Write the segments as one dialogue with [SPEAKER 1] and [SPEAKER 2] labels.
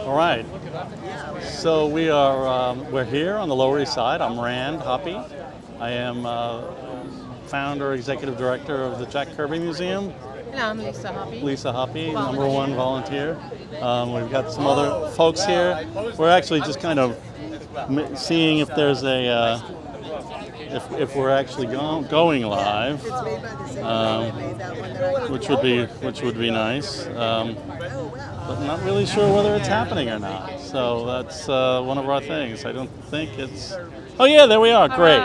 [SPEAKER 1] All right. So we're here on the Lower East Side. I'm Rand Hoppy. I am founder, executive director of the Jack Kirby Museum.
[SPEAKER 2] And I'm Lisa Hoppy.
[SPEAKER 1] Lisa Hoppy, number one volunteer. We've got some other folks here. We're actually just kind of seeing if there's a if we're actually going live, which would be nice. But I'm not really sure whether it's happening or not. So that's one of our things. I don't think it's. Oh yeah, there we are. Great.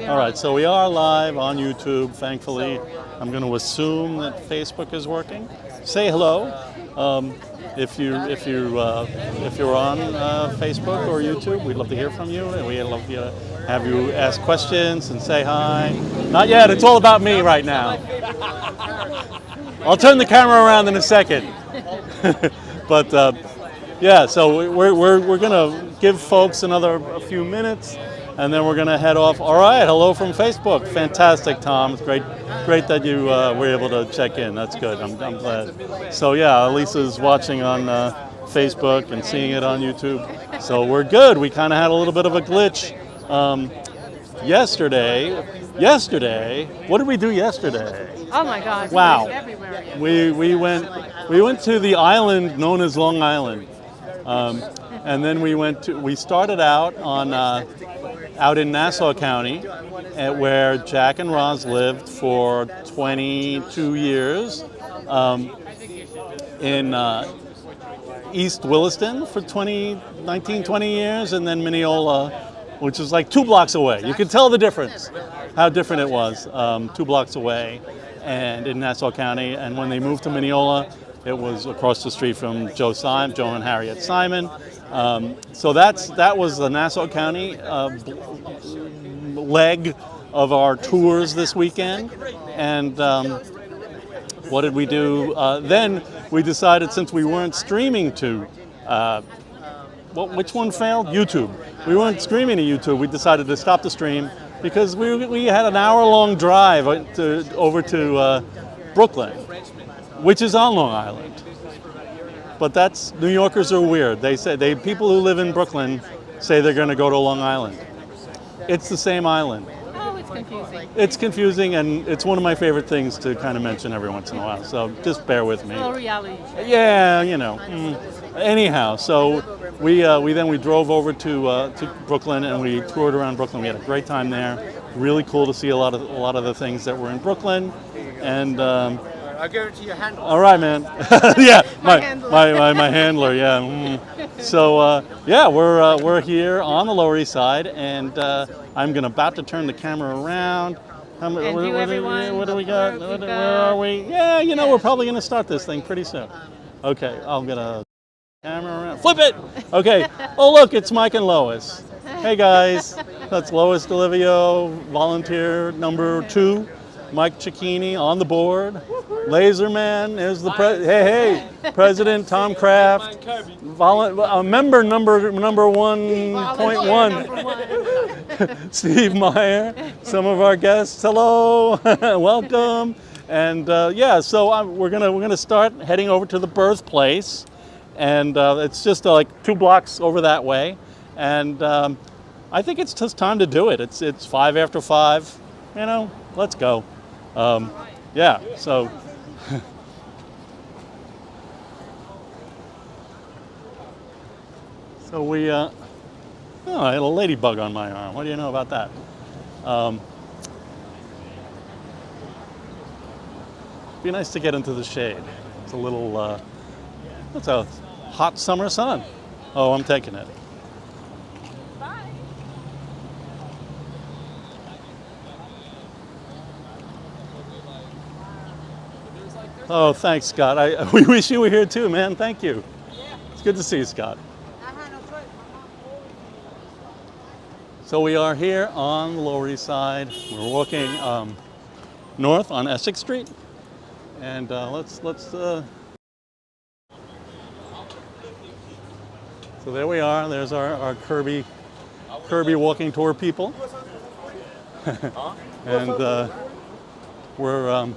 [SPEAKER 1] All right. So we are live on YouTube. Thankfully, I'm going to assume that Facebook is working. Say hello. If you're on Facebook or YouTube, we'd love to hear from you, and we'd love to have you ask questions and say hi. Not yet. It's all about me right now. I'll turn the camera around in a second. But yeah, so we're gonna give folks a few minutes, and then we're gonna head off. All right, hello from Facebook. Fantastic, Tom. It's great that you were able to check in. That's good. I'm glad. So yeah, Lisa's watching on Facebook and seeing it on YouTube. So we're good. We kind of had a little bit of a glitch yesterday. What did we do yesterday?
[SPEAKER 2] Oh my gosh!
[SPEAKER 1] Wow.
[SPEAKER 2] Everywhere.
[SPEAKER 1] We went to the island known as Long Island, and then we started out out in Nassau County, where Jack and Roz lived for 22 years, in East Williston for 20 years, and then Mineola, which is like 2 blocks away. You can tell the difference, how different it was, 2 blocks away, and in Nassau County. And when they moved to Mineola, it was across the street from Joe and Harriet Simon. So that was the Nassau County leg of our tours this weekend. And what did we do? Then we decided, since we weren't streaming to, which one failed? YouTube. We weren't streaming to YouTube. We decided to stop the stream because we had an hour-long drive over to Brooklyn, which is on Long Island. But New Yorkers are weird. People who live in Brooklyn say they're going to go to Long Island. It's the same island.
[SPEAKER 2] Oh, it's confusing.
[SPEAKER 1] It's confusing, and it's one of my favorite things to kind of mention every once in a while. So just bear with me.
[SPEAKER 2] A little reality.
[SPEAKER 1] Yeah, Anyhow, so we drove over to Brooklyn, and we toured around Brooklyn. We had a great time there. Really cool to see a lot of the things that were in Brooklyn, and.
[SPEAKER 3] I'll give it to your handler.
[SPEAKER 1] All right, man. Yeah, my handler. Yeah. So yeah, we're here on the Lower East Side, and I'm about to turn the camera around. What do we got? Where are we? Yeah, we're probably gonna start this thing pretty soon. Okay, I'm gonna camera around. Flip it. Okay. Oh look, it's Mike and Lois. Hey guys, that's Lois Delivio, volunteer number 2. Mike Cicchini on the board. Laserman is the President Tom Kraft. Member number 1.1. Steve Meyer. Some of our guests. Hello, welcome. And yeah, so we're gonna start heading over to the birthplace, and it's just like 2 blocks over that way. And I think it's just time to do it. It's 5 after 5. Let's go. Yeah, so we I had a ladybug on my arm. What do you know about that? Be nice to get into the shade. It's a little it's a hot summer sun. Oh, I'm taking it. Oh, thanks, Scott. We wish you were here too, man. Thank you. It's good to see you, Scott. So we are here on the Lower East Side. We're walking north on Essex Street, and let's. So there we are. There's our Kirby walking tour people, and we're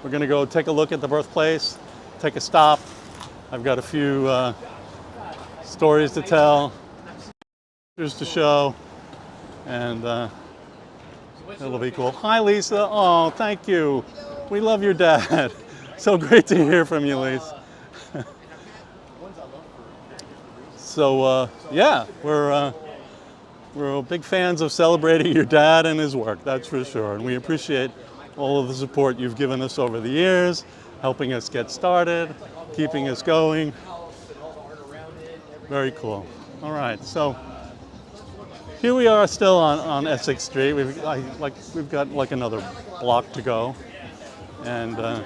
[SPEAKER 1] going to go take a look at the birthplace, take a stop. I've got a few stories to tell, pictures to show, and it'll be cool. Hi, Lisa. Oh, thank you. We love your dad. So great to hear from you, Lisa. So yeah, we're big fans of celebrating your dad and his work, that's for sure. And we appreciate all of the support you've given us over the years, helping us get started, keeping us going. Very cool. All right, so here we are still on Essex Street. We've got like another block to go, and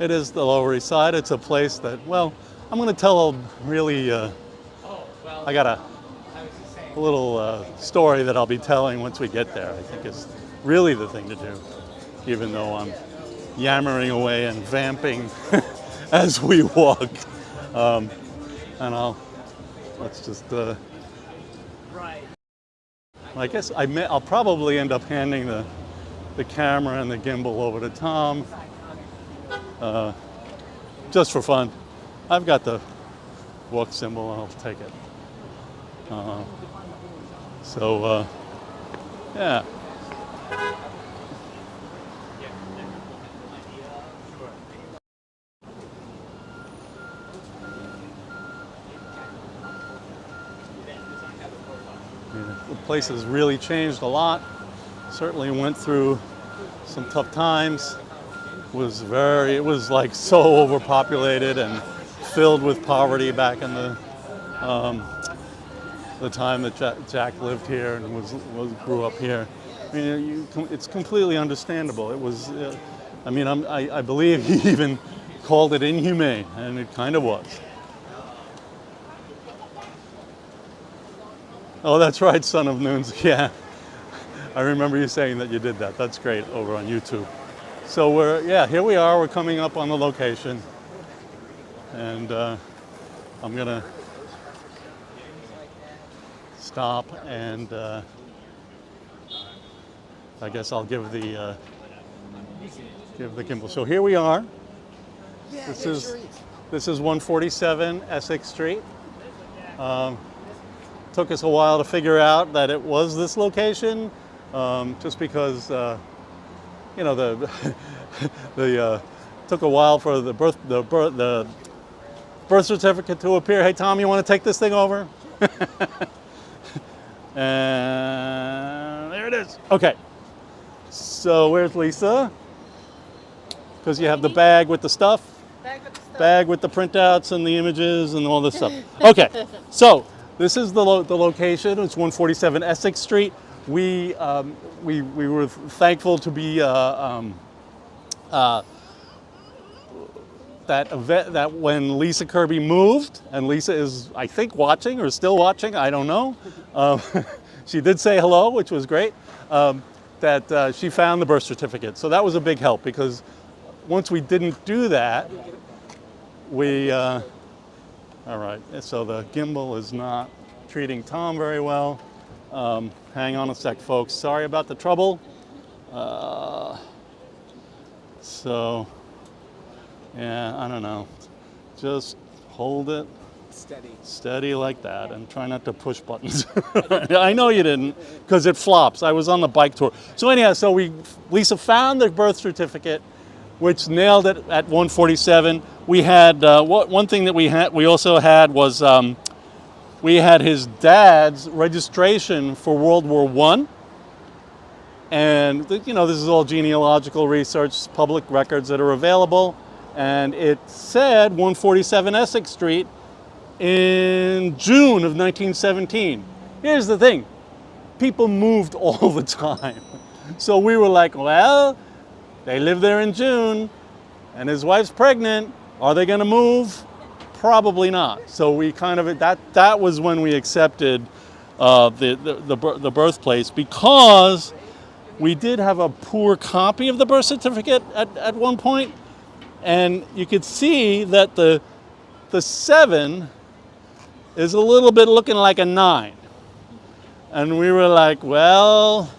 [SPEAKER 1] it is the Lower East Side. It's a place that, well, I'm going to tell a really, I got a little story that I'll be telling once we get there. I think it's really the thing to do, even though I'm yammering away and vamping as we walk. And let's just, I guess I'll probably end up handing the camera and the gimbal over to Tom, just for fun. I've got the walk symbol and I'll take it. Yeah. The place has really changed a lot. Certainly went through some tough times. It was like so overpopulated and filled with poverty back in the time that Jack lived here and grew up here. I mean, it's completely understandable. It was, I believe he even called it inhumane, and it kind of was. Oh, that's right, Son of Noons. Yeah, I remember you saying that you did that. That's great, over on YouTube. So here we are. We're coming up on the location, and I'm gonna stop and I guess I'll give the gimbal. So here we are. This is 147 Essex Street. Took us a while to figure out that it was this location, just because took a while for the birth certificate to appear. Hey Tom, you want to take this thing over? And there it is. Okay. So where's Lisa? Because you have the bag with the stuff. Bag with the printouts and the images and all this stuff. Okay. So this is the location. It's 147 Essex Street. We were thankful to be that when Lisa Kirby moved, and Lisa is, I think, watching or still watching, I don't know. She did say hello, which was great, that she found the birth certificate. So that was a big help, because once we didn't do that, all right, so the gimbal is not treating Tom very well. Hang on a sec, folks. Sorry about the trouble. So, yeah, I don't know. Just hold it steady like that, and try not to push buttons. I know you didn't, because it flops. I was on the bike tour. So anyhow, Lisa found the birth certificate, which nailed it at 147. We had one thing that we also had was we had his dad's registration for World War I. And this is all genealogical research, public records that are available. And it said 147 Essex Street in June of 1917. Here's the thing, people moved all the time. So we were like, well, they lived there in June and his wife's pregnant. Are they gonna move? Probably not. So we kind of, that was when we accepted the birthplace, because we did have a poor copy of the birth certificate at one point. And you could see that the 7 is a little bit looking like a 9. And we were like, well,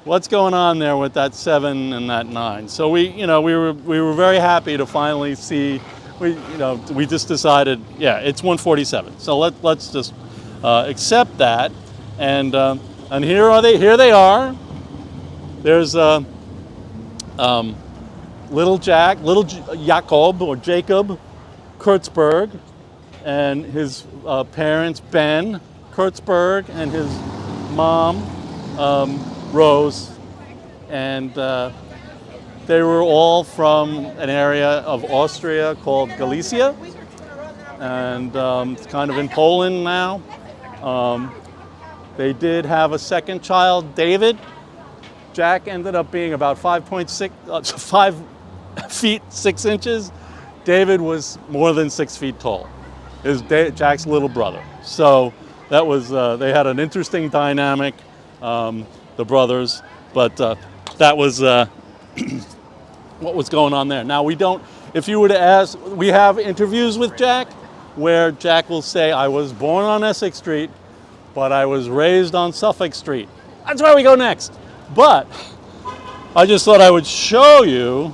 [SPEAKER 1] what's going on there with that 7 and that 9? So we were very happy to finally see we just decided, yeah, it's 147. So let's just accept that, and here they are. There's little Jacob or Jacob Kurtzberg, and his parents Ben Kurtzberg and his mom Rose, and they were all from an area of Austria called Galicia, and it's kind of in Poland now. They did have a second child, David. Jack ended up being about 5 feet 6 inches. David was more than 6 feet tall. Is Jack's little brother. So that was they had an interesting dynamic, the brothers. But that was what was going on there. Now we don't. If you were to ask, we have interviews with Jack, where Jack will say, "I was born on Essex Street, but I was raised on Suffolk Street." That's where we go next. But I just thought I would show you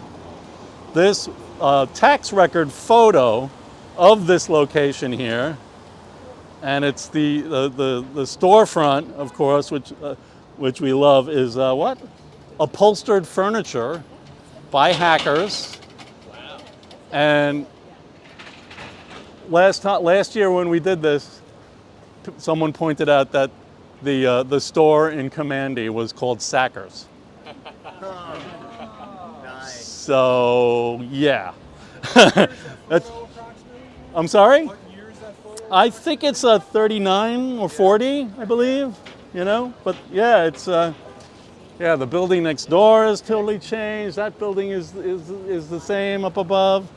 [SPEAKER 1] this tax record photo of this location here, and it's the storefront, of course, which we love, is what? Upholstered furniture by hackers. Wow. And last year when we did this, someone pointed out that the store in Commandy was called Sackers.
[SPEAKER 3] Nice.
[SPEAKER 1] So yeah, that's. I'm sorry?
[SPEAKER 3] What year is that photo?
[SPEAKER 1] I think it's 39 or 40, I believe. But yeah, it's the building next door is totally changed. That building is the same up above.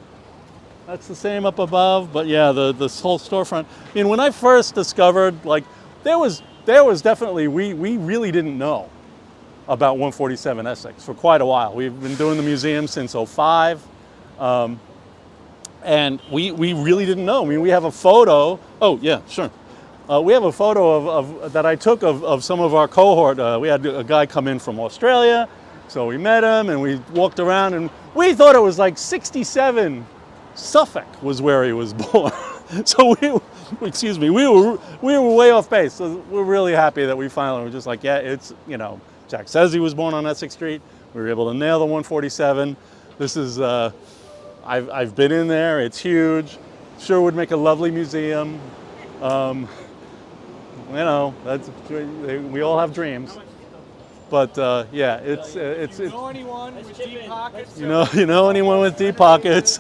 [SPEAKER 1] That's the same up above. But yeah, this whole storefront. I mean, when I first discovered, like, there was definitely we really didn't know about 147 Essex for quite a while. We've been doing the museum since '05. And we really didn't know. I mean, we have a photo. Oh, yeah, sure. We have a photo of that I took of some of our cohort. We had a guy come in from Australia, so we met him and we walked around, and we thought it was like 67 Suffolk was where he was born. So we were way off base. So we're really happy that we finally were just like, yeah, it's, Jack says he was born on Essex Street. We were able to nail the 147. This is. I've been in there. It's huge. Sure would make a lovely museum. We all have dreams. But yeah, it's.
[SPEAKER 3] You know anyone with deep pockets?
[SPEAKER 1] You know anyone with deep pockets?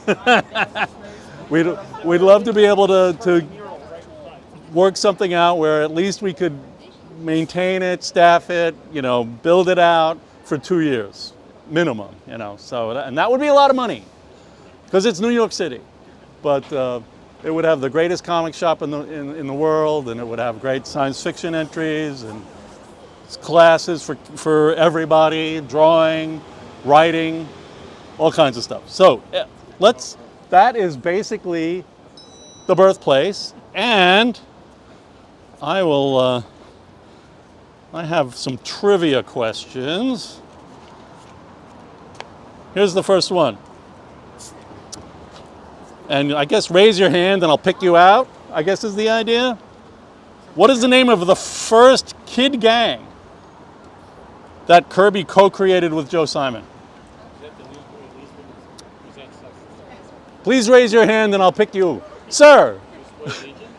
[SPEAKER 1] We'd love to be able to work something out where at least we could maintain it, staff it, build it out for 2 years minimum. So and that would be a lot of money. Because it's New York City, but it would have the greatest comic shop in the world, and it would have great science fiction entries and classes for everybody, drawing, writing, all kinds of stuff. So that is basically the birthplace, and I have some trivia questions. Here's the first one. And I guess raise your hand and I'll pick you out, I guess is the idea. What is the name of the first kid gang that Kirby co-created with Joe Simon? Please raise your hand and I'll pick you. Sir,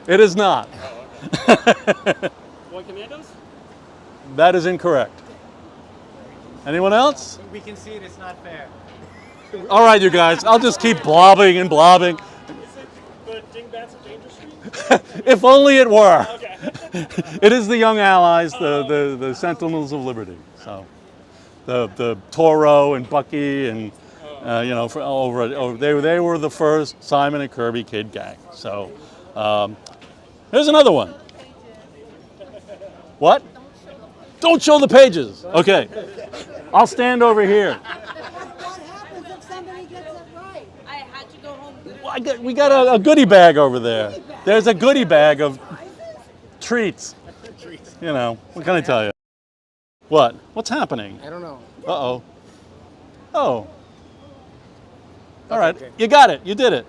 [SPEAKER 1] it is not.
[SPEAKER 4] One Commandos?
[SPEAKER 1] That is incorrect. Anyone else?
[SPEAKER 3] We can see it. It's not fair.
[SPEAKER 1] All right, you guys, I'll just keep blobbing and blobbing.
[SPEAKER 4] Is it the Dingbats of Danger Street?
[SPEAKER 1] If only it were.
[SPEAKER 4] Okay.
[SPEAKER 1] It is the Young Allies, the Sentinels of Liberty. So, the Toro and Bucky and they were the first Simon and Kirby kid gang. So, here's another one. What? Don't show the pages. Okay, I'll stand over here. We got a goodie bag over there. There's a goodie bag of treats. What can I tell you? What? What's happening?
[SPEAKER 3] I don't know.
[SPEAKER 1] Uh-oh. Oh. All right. You got it. You did it.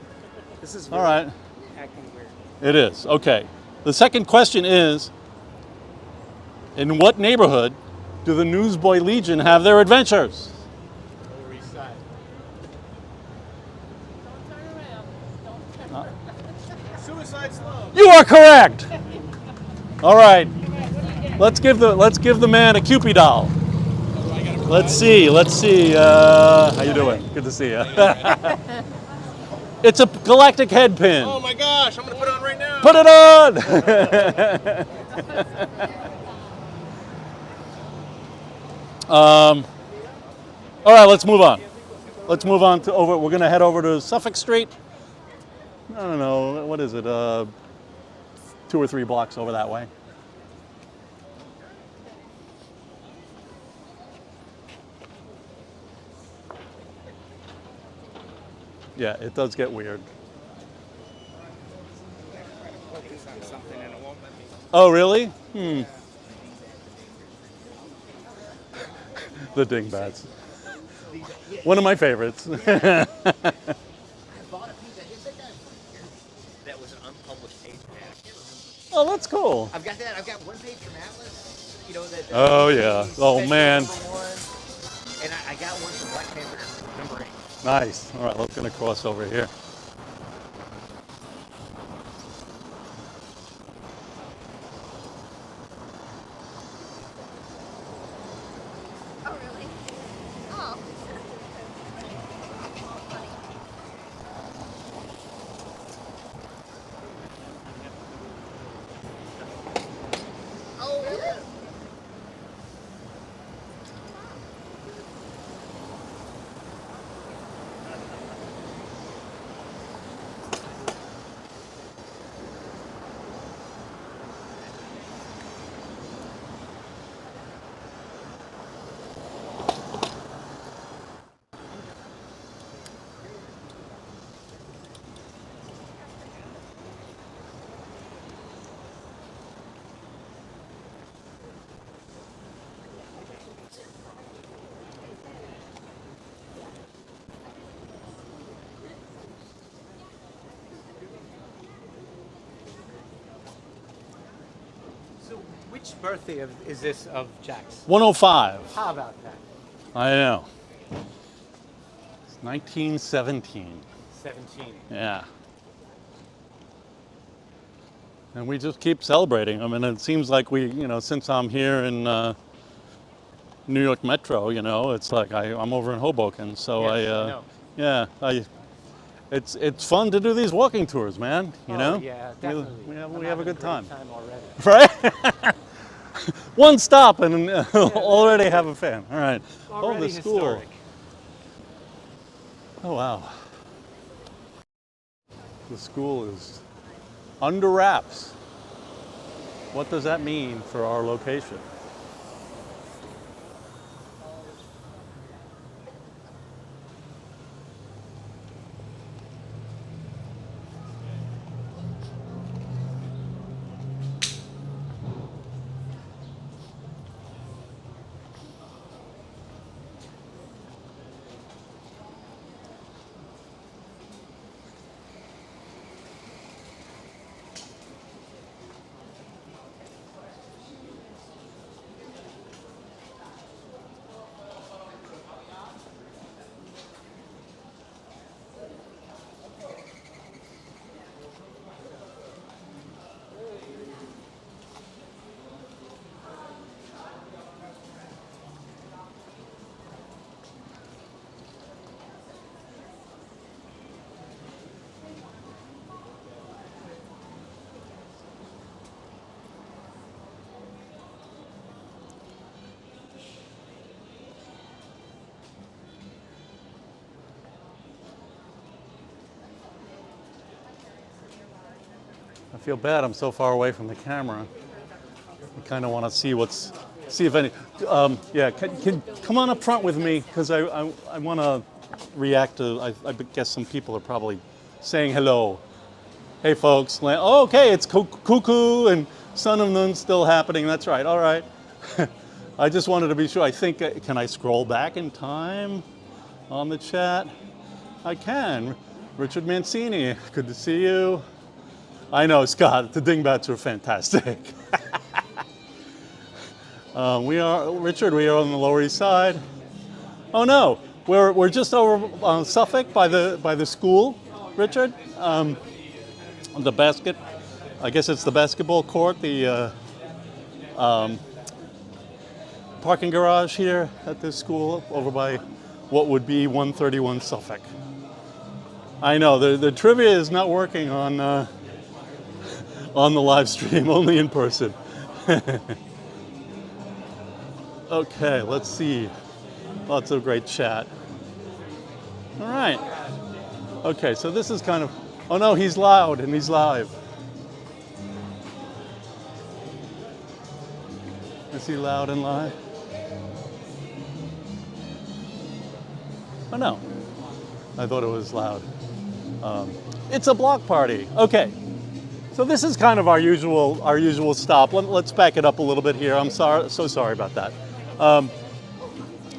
[SPEAKER 3] This is
[SPEAKER 1] All right.
[SPEAKER 3] acting weird.
[SPEAKER 1] It is. Okay. The second question is, in what neighborhood do the Newsboy Legion have their adventures?
[SPEAKER 3] Lower East Side.
[SPEAKER 2] Don't turn around. Don't turn around.
[SPEAKER 3] Suicide Slow.
[SPEAKER 1] You are correct. All right. Let's give the man a Cupid doll. Let's see. How you doing? Good to see you. It's a galactic head pin.
[SPEAKER 3] Oh my gosh, I'm gonna put it on right now.
[SPEAKER 1] Put it on. All right, let's move on. Let's move on to over. We're gonna head over to Suffolk Street. I don't know, what is it? 2 or 3 blocks over that way. Yeah, it does get weird.
[SPEAKER 3] Focus on something and it won't let me.
[SPEAKER 1] Oh, really? The dingbats. One of my favorites.
[SPEAKER 5] I bought a piece of his that was an unpublished page from Atlas.
[SPEAKER 1] Oh, that's cool.
[SPEAKER 5] I've got that. I've got one page from Atlas. You know that.
[SPEAKER 1] Oh, yeah. Oh,
[SPEAKER 5] special
[SPEAKER 1] man.
[SPEAKER 5] #1, and I got one from Black Panther #8.
[SPEAKER 1] Nice. All right, let's gonna cross over here.
[SPEAKER 6] Oh, really? Oh. Oh, really?
[SPEAKER 3] So which birthday is this of Jack's?
[SPEAKER 1] 105.
[SPEAKER 3] How about that?
[SPEAKER 1] I know. It's 1917.
[SPEAKER 3] 17.
[SPEAKER 1] Yeah. And we just keep celebrating. I mean, it seems like we, since I'm here in New York Metro, it's like I'm over in Hoboken, so
[SPEAKER 3] Yes, I know.
[SPEAKER 1] yeah, it's fun to do these walking tours, man. You know?
[SPEAKER 3] Yeah, definitely.
[SPEAKER 1] We have
[SPEAKER 3] I'm
[SPEAKER 1] a
[SPEAKER 3] having
[SPEAKER 1] good time.
[SPEAKER 3] Time already.
[SPEAKER 1] Right? One stop and already have a fan. All right.
[SPEAKER 3] Already
[SPEAKER 1] the school.
[SPEAKER 3] historic.
[SPEAKER 1] Oh, wow. The school is under wraps. What does that mean for our location? I feel bad. I'm so far away from the camera. I kind of want to see if any. Yeah, can come on up front with me because I want to react to. I guess some people are probably saying hello. Hey, folks. Oh, okay, it's Cuckoo and Sun of Moon still happening. That's right. All right. I just wanted to be sure. I think can I scroll back in time on the chat? I can. Richard Mancini, good to see you. I know, Scott, the dingbats are fantastic. Richard, we are on the Lower East Side. Oh no, we're just over on Suffolk by the school, Richard. The basket, I guess it's the basketball court, the parking garage here at this school over by what would be 131 Suffolk. I know, the trivia is not working on the live stream, only in person. Okay, let's see. Lots of great chat. All right. Okay, so this is kind of, oh no, he's loud and he's live. Is he loud and live? Oh no, I thought it was loud. It's a block party. Okay, so this is kind of our usual stop. Let's back it up a little bit here. I'm sorry, so sorry about that.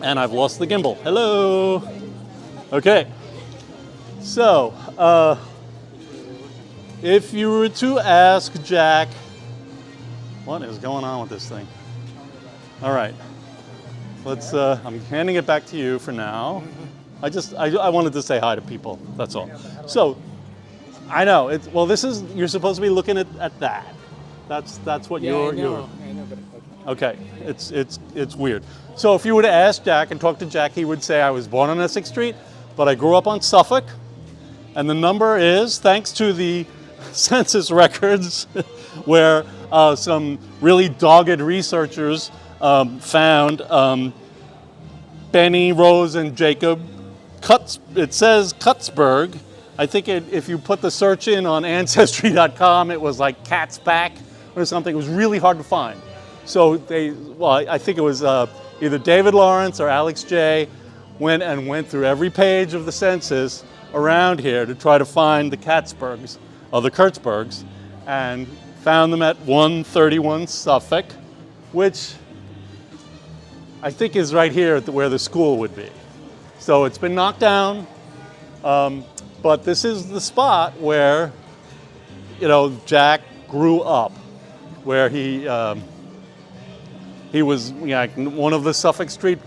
[SPEAKER 1] And I've lost the gimbal. Hello. Okay. So, if you were to ask Jack, what is going on with this thing? All right. Let's. I'm handing it back to you for now. I wanted to say hi to people. That's all. So, I know it's well. This is you're supposed to be looking at that. That's what you're.
[SPEAKER 3] I know, but
[SPEAKER 1] Okay, it's weird. So if you were to ask Jack and talk to Jack, he would say I was born on Essex Street, but I grew up on Suffolk, and the number is, thanks to the census records, where some really dogged researchers found Benny, Rose, and Jacob it says Cutsburg. I think if you put the search in on Ancestry.com, it was like Cat's Back or something. It was really hard to find. So I think it was either David Lawrence or Alex J. went through every page of the census around here to try to find the Catsburgs, or the Kurtzbergs, and found them at 131 Suffolk, which I think is right here where the school would be. So it's been knocked down, but this is the spot where, Jack grew up, where he was one of the Suffolk Street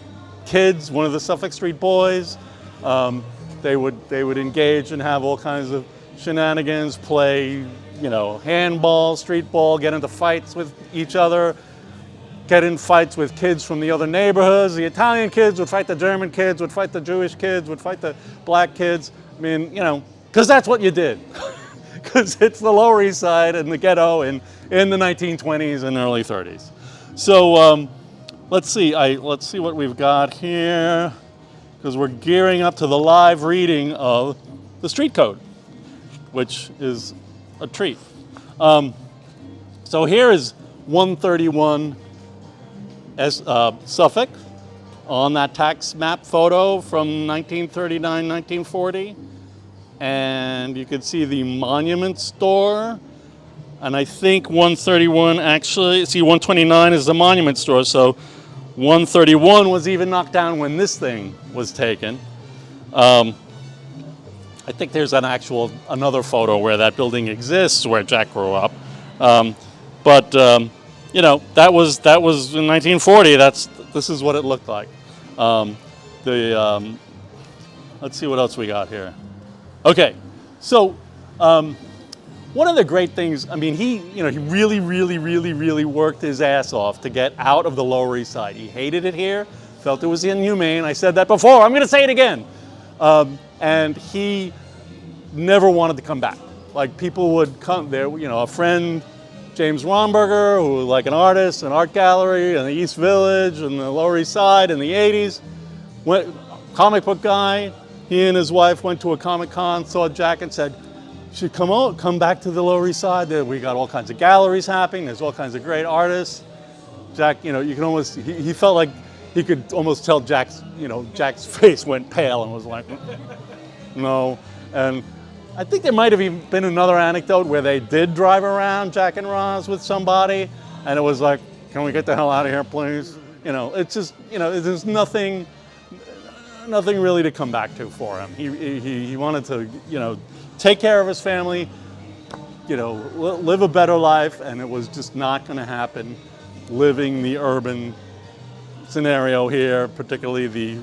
[SPEAKER 1] kids, one of the Suffolk Street boys. They would engage and have all kinds of shenanigans, play, handball, street ball, get into fights with each other, get in fights with kids from the other neighborhoods. The Italian kids would fight the German kids, would fight the Jewish kids, would fight the black kids. I mean, because that's what you did. Because it's the Lower East Side and the ghetto in the 1920s and early 30s. So let's see what we've got here, because we're gearing up to the live reading of the street code, which is a treat. So here is 131 Suffolk on that tax map photo from 1939, 1940. And you can see the monument store. And I think 131 actually, 129 is the monument store. So 131 was even knocked down when this thing was taken. I think there's another photo where that building exists where Jack grew up. But that was in 1940. This is what it looked like. Let's see what else we got here. Okay, so one of the great things, he really, really, really, really worked his ass off to get out of the Lower East Side. He hated it here, felt it was inhumane. I said that before, I'm gonna say it again. And he never wanted to come back. Like, people would come there, a friend, James Romberger, who was like an artist, an art gallery in the East Village and the Lower East Side in the 80s, comic book guy. He and his wife went to a Comic-Con, saw Jack and said, you should come back to the Lower East Side. We got all kinds of galleries happening. There's all kinds of great artists. Jack, you can almost, he felt like he could almost tell Jack's face went pale and was like, no. And I think there might have even been another anecdote where they did drive around, Jack and Roz, with somebody, and it was like, can we get the hell out of here, please? It's just, there's nothing nothing really to come back to for him. He wanted to, you know, take care of his family, you know, live a better life, and it was just not going to happen living the urban scenario here, particularly the,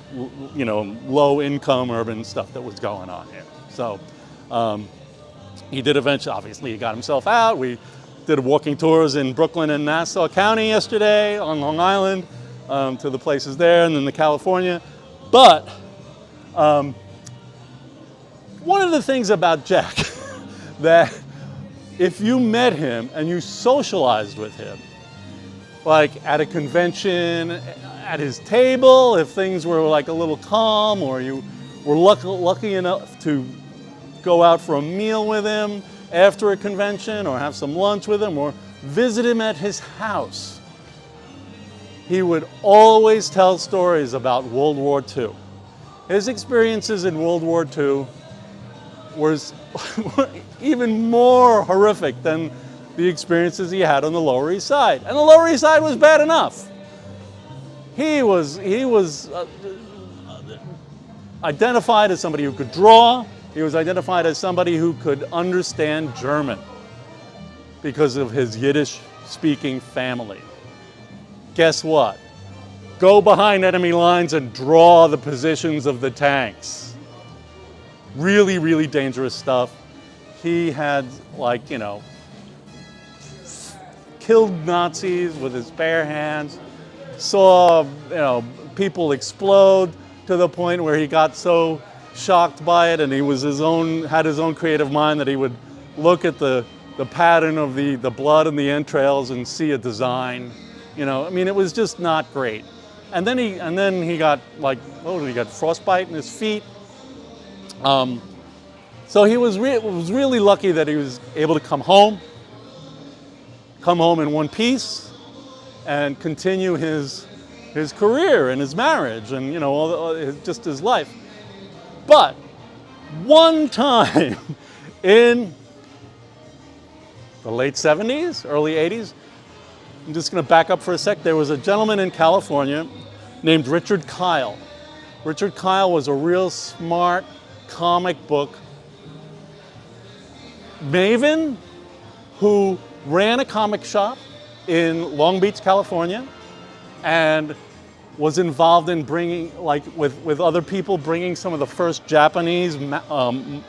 [SPEAKER 1] you know, low-income urban stuff that was going on here. So he did eventually, obviously, he got himself out. We did walking tours in Brooklyn and Nassau County yesterday on Long Island, to the places there, and then the California. But one of the things about Jack that if you met him and you socialized with him, like at a convention, at his table, if things were like a little calm, or you were lucky enough to go out for a meal with him after a convention, or have some lunch with him, or visit him at his house, he would always tell stories about World War II. His experiences in World War II were even more horrific than the experiences he had on the Lower East Side. And the Lower East Side was bad enough. He was identified as somebody who could draw. He was identified as somebody who could understand German because of his Yiddish-speaking family. Guess what? Go behind enemy lines and draw the positions of the tanks. Really, really dangerous stuff. He had, like, you know, killed Nazis with his bare hands, saw, you know, people explode to the point where he got so shocked by it, and he was had his own creative mind that he would look at the pattern of the blood and the entrails and see a design. You know, I mean, it was just not great. And then he got, like, he got frostbite in his feet. So he was really lucky that he was able to come home in one piece, and continue his career and his marriage, and, you know, just his life. But one time in the late 70s, early 80s, I'm just going to back up for a sec. There was a gentleman in California named Richard Kyle. Richard Kyle was a real smart comic book maven who ran a comic shop in Long Beach, California, and was involved in bringing, like, with other people, bringing some of the first Japanese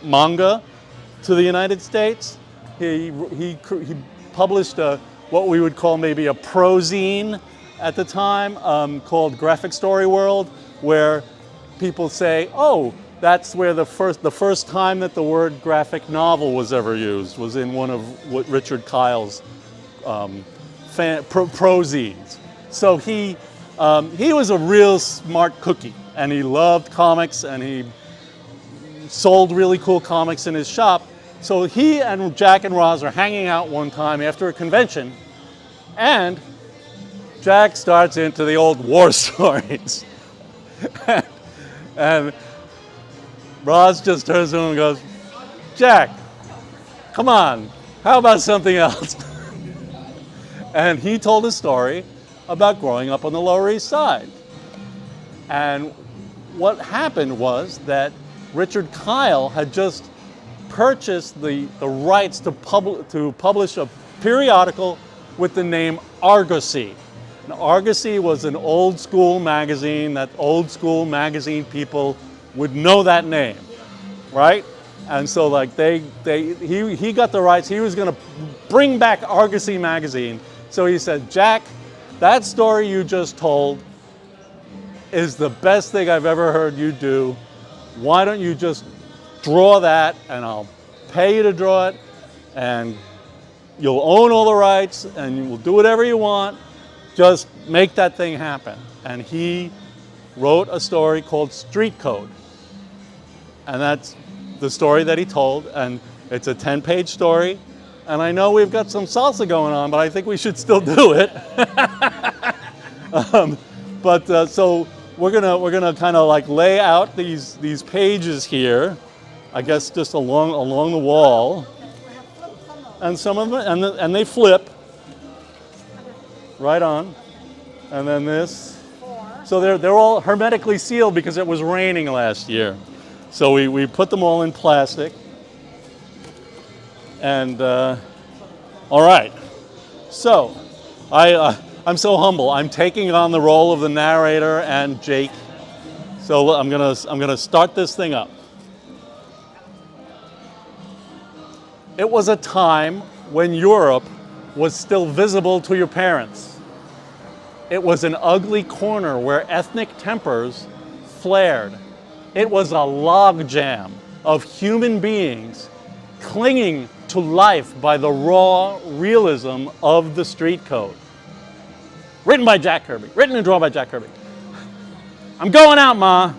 [SPEAKER 1] manga to the United States. He published what we would call maybe a prozine at the time, called Graphic Story World, where people say, oh, that's where the first time that the word graphic novel was ever used was in one of Richard Kyle's prozines. So he was a real smart cookie, and he loved comics, and he sold really cool comics in his shop. So he and Jack and Roz are hanging out one time after a convention, and Jack starts into the old war stories. and Roz just turns to him and goes, Jack, come on, how about something else? And he told a story about growing up on the Lower East Side. And what happened was that Richard Kyle had just purchased the rights to publish a periodical with the name Argosy. And Argosy was an old school magazine that old school magazine people would know that name, right? And so, like, he got the rights. He was going to bring back Argosy magazine. So he said, Jack, that story you just told is the best thing I've ever heard you do. Why don't you just draw that, and I'll pay you to draw it, and you'll own all the rights, and you will do whatever you want. Just make that thing happen. And he wrote a story called Street Code. And that's the story that he told, and it's a 10-page story. And I know we've got some salsa going on, but I think we should still do it. So we're gonna kind of like lay out these pages here, I guess, just along the wall, and some of them, and they flip right on, and then this, So they're all hermetically sealed because it was raining last year. So we put them all in plastic. And all right. So I'm so humble. I'm taking on the role of the narrator and Jake. So I'm gonna start this thing up. It was a time when Europe was still visible to your parents. It was an ugly corner where ethnic tempers flared. It was a logjam of human beings clinging to life by the raw realism of the street code. Written by Jack Kirby. Written and drawn by Jack Kirby. I'm going out, Ma.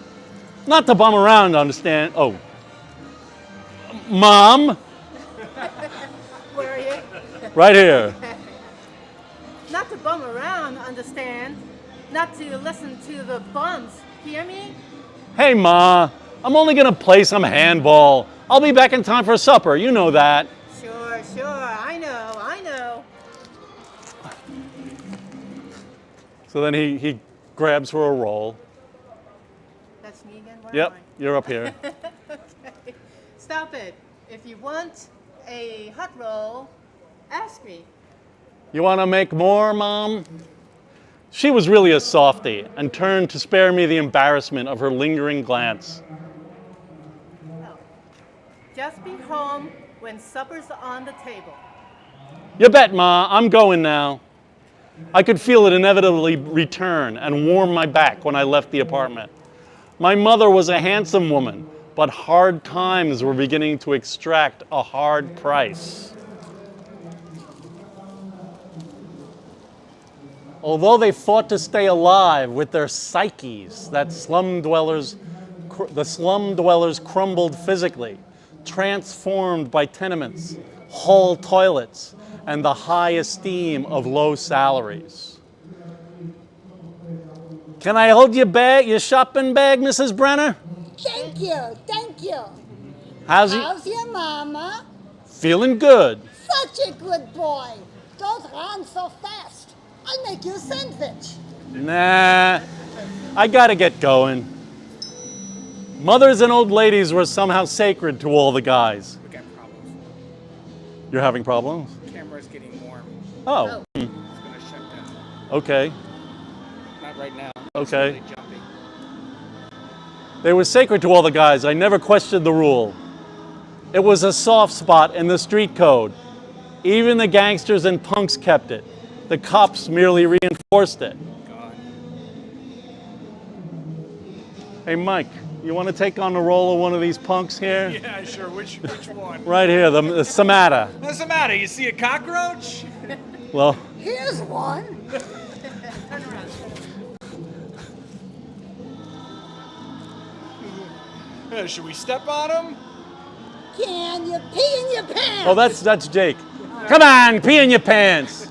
[SPEAKER 1] Not to bum around, understand. Oh. Mom.
[SPEAKER 2] Where are you?
[SPEAKER 1] Right here.
[SPEAKER 2] Not to bum around, understand? Not to listen to the bums. Hear me?
[SPEAKER 1] Hey, Ma. I'm only going to play some handball. I'll be back in time for supper. You know that.
[SPEAKER 2] Sure, I know.
[SPEAKER 1] So then he grabs her a roll.
[SPEAKER 2] That's me again? Where
[SPEAKER 1] Yep,
[SPEAKER 2] am I?
[SPEAKER 1] you're up here.
[SPEAKER 2] Okay. Stop it. If you want a hot roll, ask me.
[SPEAKER 1] You want to make more, Mom? She was really a softie and turned to spare me the embarrassment of her lingering glance.
[SPEAKER 2] No. Just be home when supper's on the table.
[SPEAKER 1] You bet, Ma. I'm going now. I could feel it inevitably return and warm my back when I left the apartment. My mother was a handsome woman, but hard times were beginning to extract a hard price. Although they fought to stay alive with their psyches, the slum dwellers crumbled physically, transformed by tenements, hall toilets, and the high esteem of low salaries. Can I hold your bag, your shopping bag, Mrs. Brenner?
[SPEAKER 7] Thank you.
[SPEAKER 1] How's
[SPEAKER 7] your mama?
[SPEAKER 1] Feeling good.
[SPEAKER 7] Such a good boy. Don't run so fast. I'll make you a sandwich.
[SPEAKER 1] Nah, I gotta get going. Mothers and old ladies were somehow sacred to all the guys.
[SPEAKER 3] We got problems.
[SPEAKER 1] You're having problems?
[SPEAKER 3] Camera's getting warm.
[SPEAKER 1] Oh,
[SPEAKER 3] It's gonna shut down.
[SPEAKER 1] okay,
[SPEAKER 3] Not right now. It's
[SPEAKER 1] okay.
[SPEAKER 3] really jumpy.
[SPEAKER 1] They were sacred to all the guys. I never questioned the rule. It was a soft spot in the street code. Even the gangsters and punks kept it. The cops merely reinforced it.
[SPEAKER 3] God.
[SPEAKER 1] Hey, Mike, you want to take on the role of one of these punks here?
[SPEAKER 3] Yeah, sure. Which one?
[SPEAKER 1] Right here, the Samata.
[SPEAKER 3] What's the matter? You see a cockroach?
[SPEAKER 1] Well,
[SPEAKER 7] Here's one.
[SPEAKER 2] Turn around.
[SPEAKER 3] Should we step on him?
[SPEAKER 7] Can you pee in your pants?
[SPEAKER 1] oh, that's Jake. Come on, pee in your pants.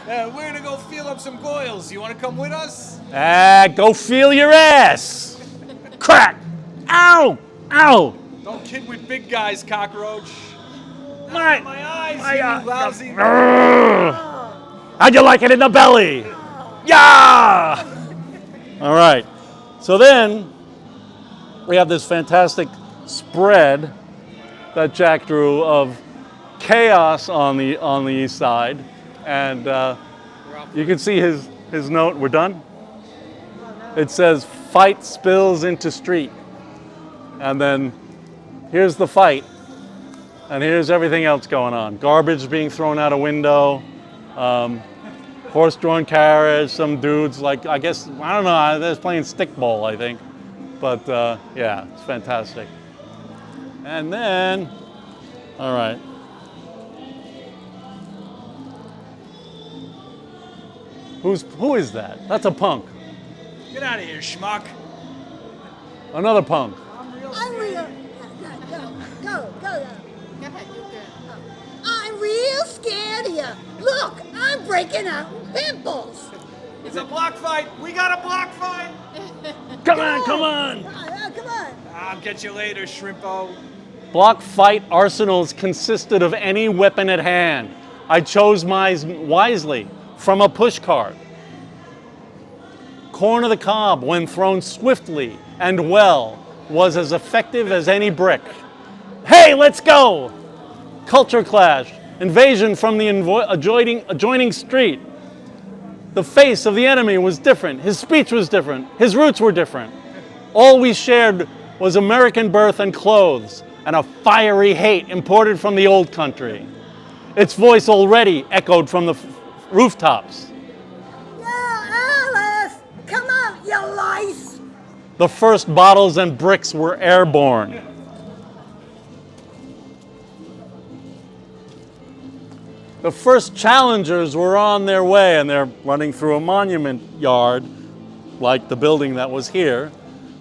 [SPEAKER 3] We're gonna go feel up some goils. You wanna come with us?
[SPEAKER 1] Go feel your ass. Crack. Ow. Ow.
[SPEAKER 3] Don't kid with big guys, cockroach.
[SPEAKER 1] My
[SPEAKER 3] eyes, you lousy.
[SPEAKER 1] How'd you like it in the belly? Yeah. All right. So then we have this fantastic spread that Jack drew of chaos on the east side, and you can see his note. We're done. It says fight spills into street, and then here's the fight, and here's everything else going on. Garbage being thrown out a window, horse-drawn carriage, some dudes like, I guess, I don't know, they're playing stickball, I think. But yeah, it's fantastic. And then, all right. Who is that? That's a punk.
[SPEAKER 3] Get out of here, schmuck.
[SPEAKER 1] Another punk.
[SPEAKER 7] I'm real. Go.
[SPEAKER 2] Go ahead, you good.
[SPEAKER 7] I'm real scared of you. Look, I'm breaking out in pimples.
[SPEAKER 3] It's a block fight. We got a block fight.
[SPEAKER 1] Come on.
[SPEAKER 7] Come on.
[SPEAKER 3] I'll get you later, shrimpo.
[SPEAKER 1] Block fight arsenals consisted of any weapon at hand. I chose mine wisely from a push cart. Corn of the cob, when thrown swiftly and well, was as effective as any brick. Hey, let's go! Culture clash, invasion from the adjoining street. The face of the enemy was different. His speech was different. His roots were different. All we shared was American birth and clothes and a fiery hate imported from the old country. Its voice already echoed from the rooftops.
[SPEAKER 7] Yeah, Alice! Come on, you lice!
[SPEAKER 1] The first bottles and bricks were airborne. The first challengers were on their way, and they're running through a monument yard, like the building that was here.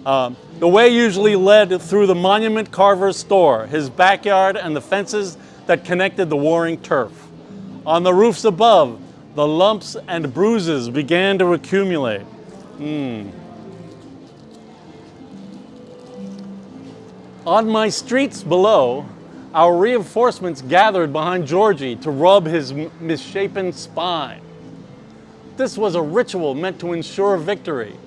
[SPEAKER 1] The way usually led through the monument carver's store, his backyard, and the fences that connected the warring turf. On the roofs above, the lumps and bruises began to accumulate. On my streets below, our reinforcements gathered behind Georgie to rub his misshapen spine. This was a ritual meant to ensure victory.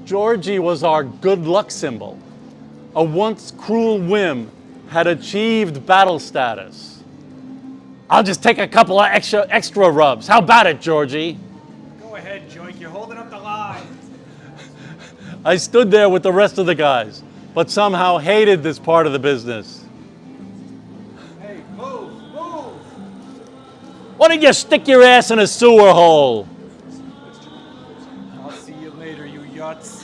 [SPEAKER 1] Georgie was our good luck symbol. A once cruel whim had achieved battle status. I'll just take a couple of extra rubs. How about it, Georgie?
[SPEAKER 4] Go ahead, Joik. You're holding up the line.
[SPEAKER 1] I stood there with the rest of the guys, but somehow hated this part of the business.
[SPEAKER 4] Hey, move, move.
[SPEAKER 1] Why don't you stick your ass in a sewer hole?
[SPEAKER 4] I'll see you later, you yuts.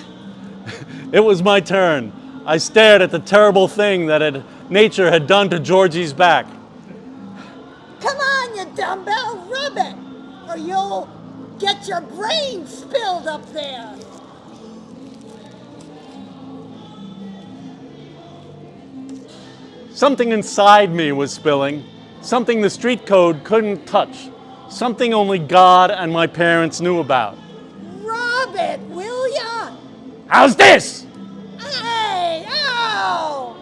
[SPEAKER 1] It was my turn. I stared at the terrible thing that nature had done to Georgie's back.
[SPEAKER 7] Come on, you dumbbell, rub it! Or you'll get your brains spilled up there!
[SPEAKER 1] Something inside me was spilling. Something the street code couldn't touch. Something only God and my parents knew about.
[SPEAKER 7] Rub it, will ya?
[SPEAKER 1] How's this?
[SPEAKER 7] Hey, ow!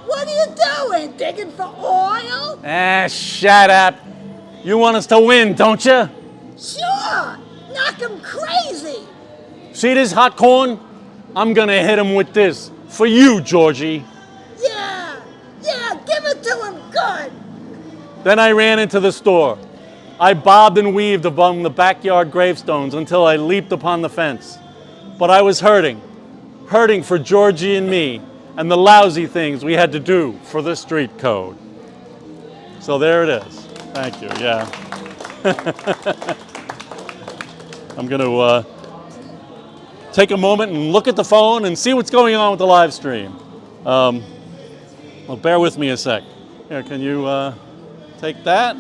[SPEAKER 7] What are you doing, digging for oil?
[SPEAKER 1] Ah, shut up. You want us to win, don't you?
[SPEAKER 7] Sure, knock 'em crazy!
[SPEAKER 1] See this hot corn? I'm gonna hit him with this. For you, Georgie.
[SPEAKER 7] Yeah, give it to him good!
[SPEAKER 1] Then I ran into the store. I bobbed and weaved among the backyard gravestones until I leaped upon the fence. But I was hurting for Georgie and me, and the lousy things we had to do for the street code. So there it is. Thank you, yeah. I'm gonna take a moment and look at the phone and see what's going on with the live stream. Well, bear with me a sec. Here, can you take that?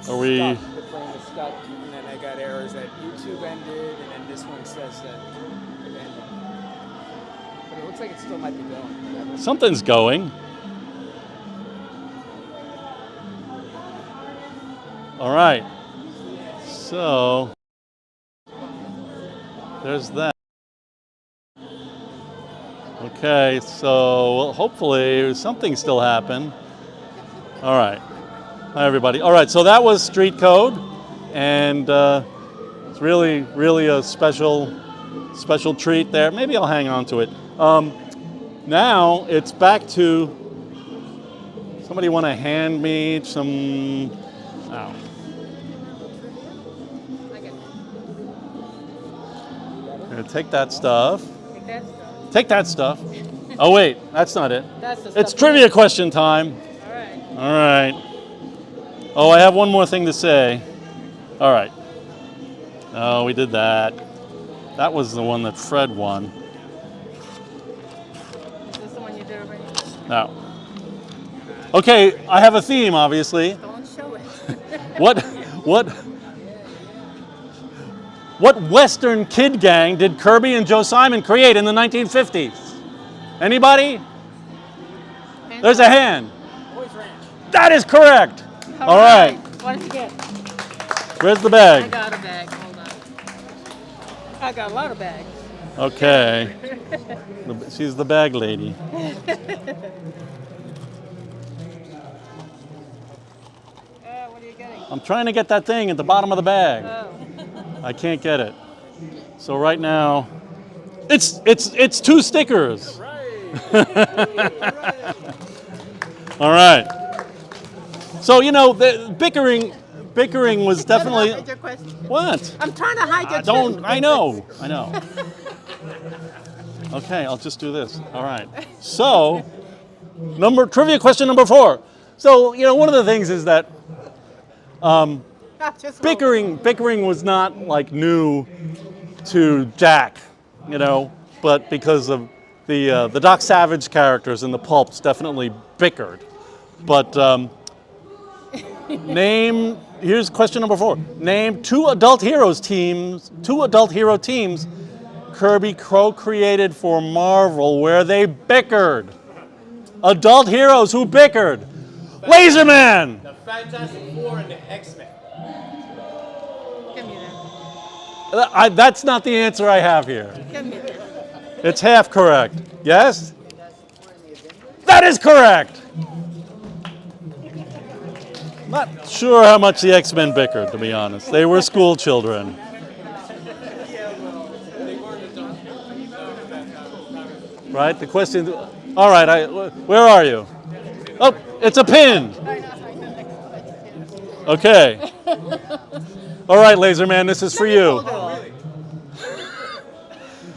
[SPEAKER 1] Are we?
[SPEAKER 3] The frame is stuck, and then I got errors that YouTube ended, and then this one says that it ended. But it looks like it still might be going.
[SPEAKER 1] Something's going. All right. So there's that. Okay, so well, hopefully something still happened. All right. Hi, everybody. All right, so that was street code, and it's really, really a special treat there. Maybe I'll hang on to it. Now it's back to, somebody want to hand me some, oh. Here, take that stuff. Take that stuff. Oh wait, that's not it.
[SPEAKER 2] That's the
[SPEAKER 1] It's
[SPEAKER 2] stuff.
[SPEAKER 1] trivia question time.
[SPEAKER 2] All right.
[SPEAKER 1] All right. Oh, I have one more thing to say. All right. Oh, we did that. That was the one that Fred won.
[SPEAKER 2] Is this the one you did already?
[SPEAKER 1] No. Okay, I have a theme, obviously.
[SPEAKER 2] Don't show it.
[SPEAKER 1] What Western kid gang did Kirby and Joe Simon create in the 1950s? Anybody? There's a hand.
[SPEAKER 3] Boys Ranch.
[SPEAKER 1] That is correct. All right.
[SPEAKER 2] What did you get?
[SPEAKER 1] Where's the
[SPEAKER 2] I
[SPEAKER 1] bag?
[SPEAKER 2] got a bag. Hold on. I got a lot of bags.
[SPEAKER 1] Okay. She's the bag lady.
[SPEAKER 2] What are you getting?
[SPEAKER 1] I'm trying to get that thing at the bottom of the bag.
[SPEAKER 2] Oh.
[SPEAKER 1] I can't get it. So right now, it's 2 stickers. All right. So the bickering was definitely.
[SPEAKER 2] Hide your question.
[SPEAKER 1] What?
[SPEAKER 2] I'm trying to hide your
[SPEAKER 1] Don't. I know. Okay, I'll just do this. All right. So, trivia question number 4. So one of the things is that bickering was not like new to Jack, but because of the Doc Savage characters in the pulps definitely bickered. But here's question number 4. Name 2 adult hero teams Kirby co-created for Marvel where they bickered. Adult heroes who bickered. Laserman!
[SPEAKER 5] The Fantastic Four and the X-Men.
[SPEAKER 2] Give me that.
[SPEAKER 1] That's not the answer I have here.
[SPEAKER 2] Give me that.
[SPEAKER 1] It's half correct. Yes? That is correct! Not sure how much the X-Men bickered, to be honest. They were school children. Right? The question. All right. Where are you? Oh, it's a pin. Okay. All right, Laserman, this is for you.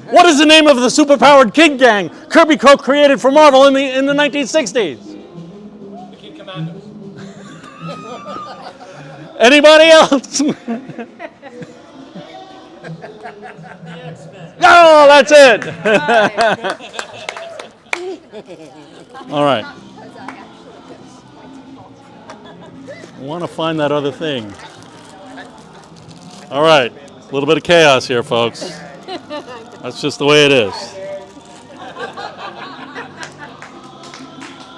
[SPEAKER 1] What is the name of the superpowered kid gang Kirby co-created for Marvel in the 1960s?
[SPEAKER 5] The Kid Commandos.
[SPEAKER 1] Anybody else? No, that's it. All right. I want to find that other thing. All right. A little bit of chaos here, folks. That's just the way it is.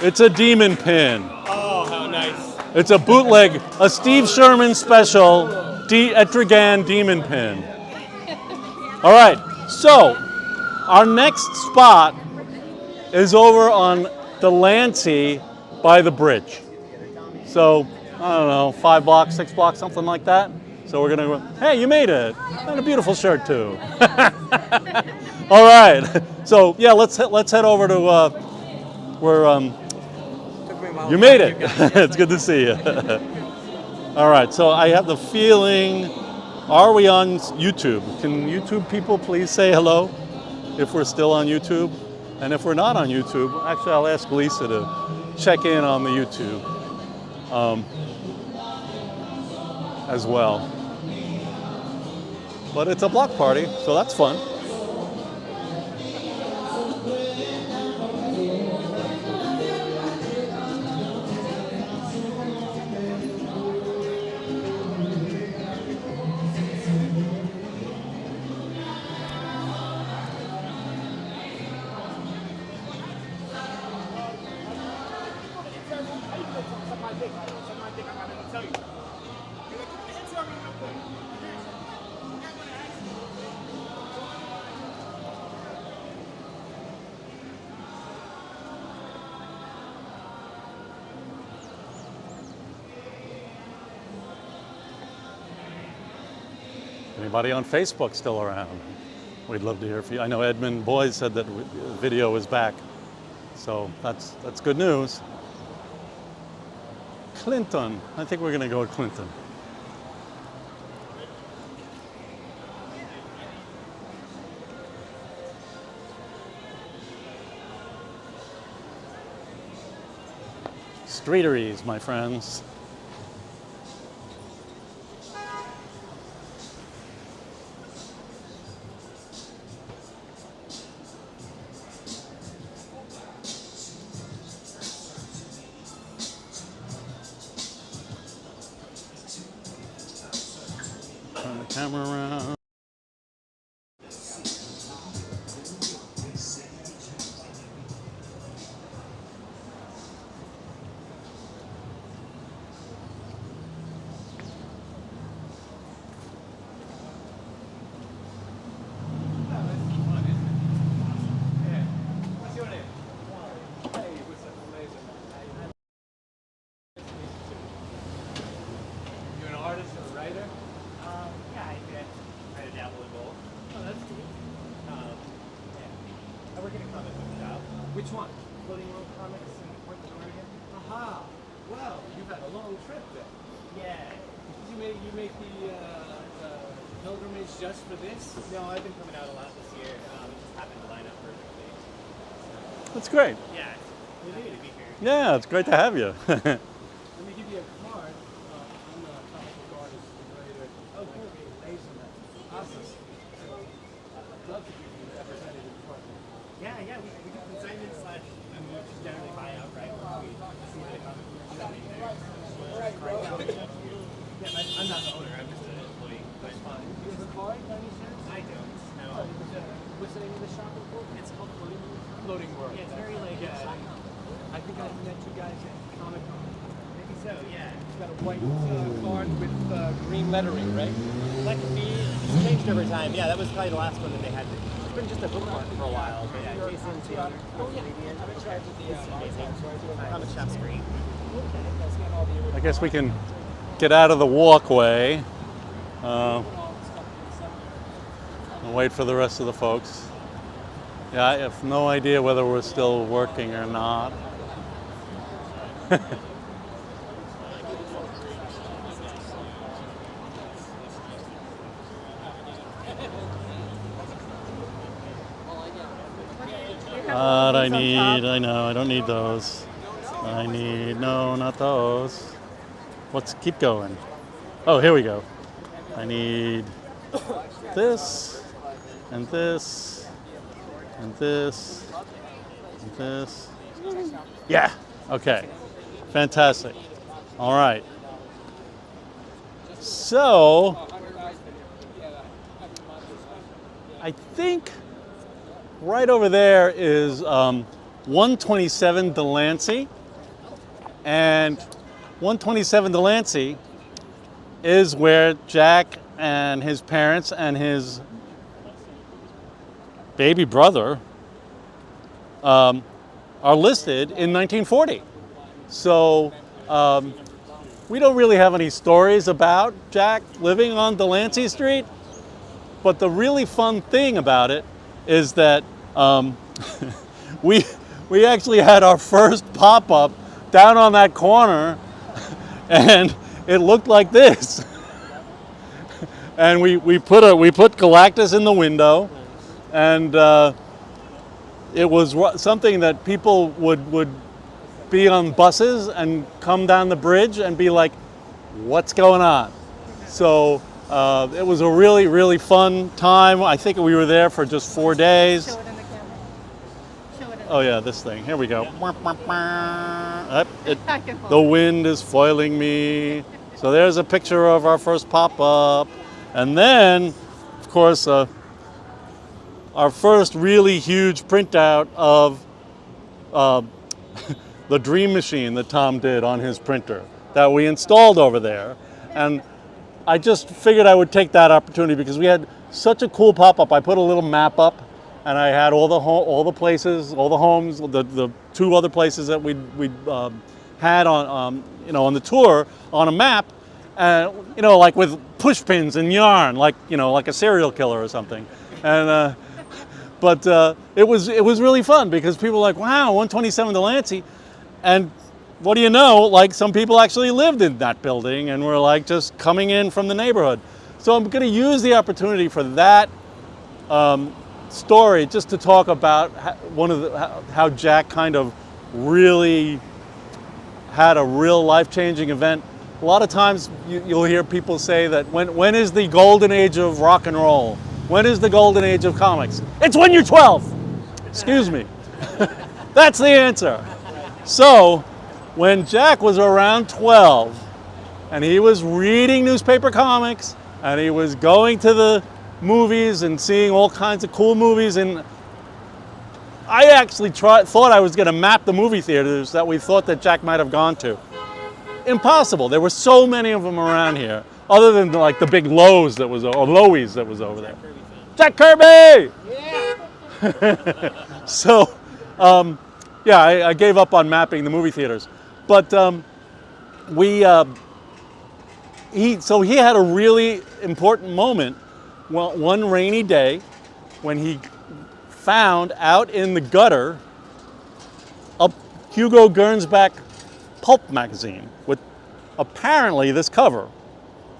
[SPEAKER 1] It's a demon pin.
[SPEAKER 5] Oh, how nice.
[SPEAKER 1] It's a bootleg, a Steve Sherman special Etrigan demon pin. All right, so our next spot is over on Delancey by the bridge. So, I don't know, 5 blocks, 6 blocks, something like that. So we're gonna go, hey, you made it. And a beautiful shirt too. All right, so yeah, let's head over to where you made it. It's good to see you. All right, so I have the feeling, are we on YouTube? Can YouTube people please say hello if we're still on YouTube? And if we're not on YouTube, actually I'll ask Lisa to check in on the YouTube as well. But it's a block party, so that's fun. Anybody on Facebook still around? We'd love to hear from you. I know Edmund Boyd said that video is back, so that's good news. Clinton, I think we're going to go with Clinton. Streeteries, my friends. Turn the camera around.
[SPEAKER 5] dabble in both.
[SPEAKER 3] Oh, that's cool.
[SPEAKER 5] Yeah. I work in a comic book shop.
[SPEAKER 3] Which one?
[SPEAKER 5] Floating World Comics in Portland, Oregon.
[SPEAKER 3] Aha. Well, you've had a long trip then.
[SPEAKER 5] Yeah.
[SPEAKER 3] You make the pilgrimage just for this?
[SPEAKER 5] No, I've been coming out a lot this year. It just happened to line up perfectly.
[SPEAKER 1] That's great.
[SPEAKER 5] Yeah, it's happy to be here.
[SPEAKER 1] Yeah, it's great to have you.
[SPEAKER 3] Let me give you a card. I'm a comic book artist and writer. Oh, cool. Asian. Awesome. I'd love to give you a representative partner.
[SPEAKER 5] Yeah, we do consignment / we just generally buy outright. We see the comic book shop in there. Yeah, I'm not the owner. I'm just an employee. But
[SPEAKER 3] Do you have a card by any chance?
[SPEAKER 5] I don't. No.
[SPEAKER 3] What's the name of the shop?
[SPEAKER 5] It's called Floating World.
[SPEAKER 3] Floating World.
[SPEAKER 5] Yeah, it's very like.
[SPEAKER 3] I think I've met you guys at Comic Con.
[SPEAKER 5] Maybe so. Yeah.
[SPEAKER 3] It's got a white card with green lettering, right?
[SPEAKER 5] That could be. It's changed over time. Yeah, that was probably the last one that they had. It's been just a bookmark for a while. But yeah, Jason's the owner.
[SPEAKER 3] Oh yeah. I'm in charge of the
[SPEAKER 5] Comic shop screen.
[SPEAKER 1] I guess we can get out of the walkway and wait for the rest of the folks. Yeah, I have no idea whether we're still working or not. I know, I don't need those. No, not those. Keep going. Oh, here we go. I need this, and this, and this, and this. Yeah, okay. Fantastic. All right. So, I think right over there is 127 Delancey. And 127 Delancey is where Jack and his parents and his baby brother are listed in 1940. So we don't really have any stories about Jack living on Delancey Street, but the really fun thing about it is that we actually had our first pop-up down on that corner, and it looked like this. And we put Galactus in the window, and it was something that people would be on buses and come down the bridge and be like, "What's going on?" So it was a really, really fun time. I think we were there for just 4 days.
[SPEAKER 2] Show it in the camera. Show it in
[SPEAKER 1] Oh yeah, this thing. Here we go.
[SPEAKER 2] I can hold
[SPEAKER 1] The
[SPEAKER 2] it.
[SPEAKER 1] wind is foiling me. So there's a picture of our first pop-up. And then, of course, our first really huge printout of the Dream Machine that Tom did on his printer that we installed over there. And I just figured I would take that opportunity because we had such a cool pop-up. I put a little map up, and I had all the places, all the homes, the 2 other places that we had on on the tour on a map, like with push pins and yarn, like a serial killer or something. And but it was really fun because people were like, wow, 127 Delancey, and what do you know? Like some people actually lived in that building and were like just coming in from the neighborhood. So I'm going to use the opportunity for that story just to talk about how Jack kind of really had a real life-changing event. A lot of times you'll hear people say that when is the golden age of rock and roll? When is the golden age of comics? It's when you're 12. Excuse me. That's the answer. So when Jack was around 12 and he was reading newspaper comics and he was going to the movies and seeing all kinds of cool movies, and I actually thought I was going to map the movie theaters that we thought that Jack might have gone to. Impossible. There were so many of them around here, other than like the big Lowe's that was over there. Jack Kirby! Yeah! So, I gave up on mapping the movie theaters. But he had a really important moment well, one rainy day when he found out in the gutter a Hugo Gernsback pulp magazine with apparently this cover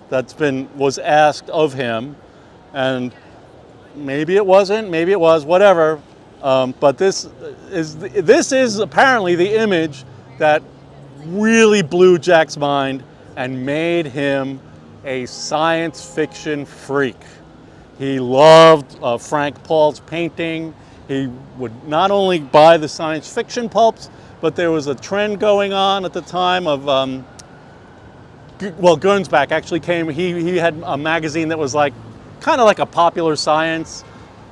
[SPEAKER 1] was asked of him, and maybe it wasn't, maybe it was, whatever. But this is apparently the image that really blew Jack's mind and made him a science fiction freak. He loved Frank Paul's painting. He would not only buy the science fiction pulps, but there was a trend going on at the time of, well, Gernsback actually came, he had a magazine that was like, kind of like a popular science.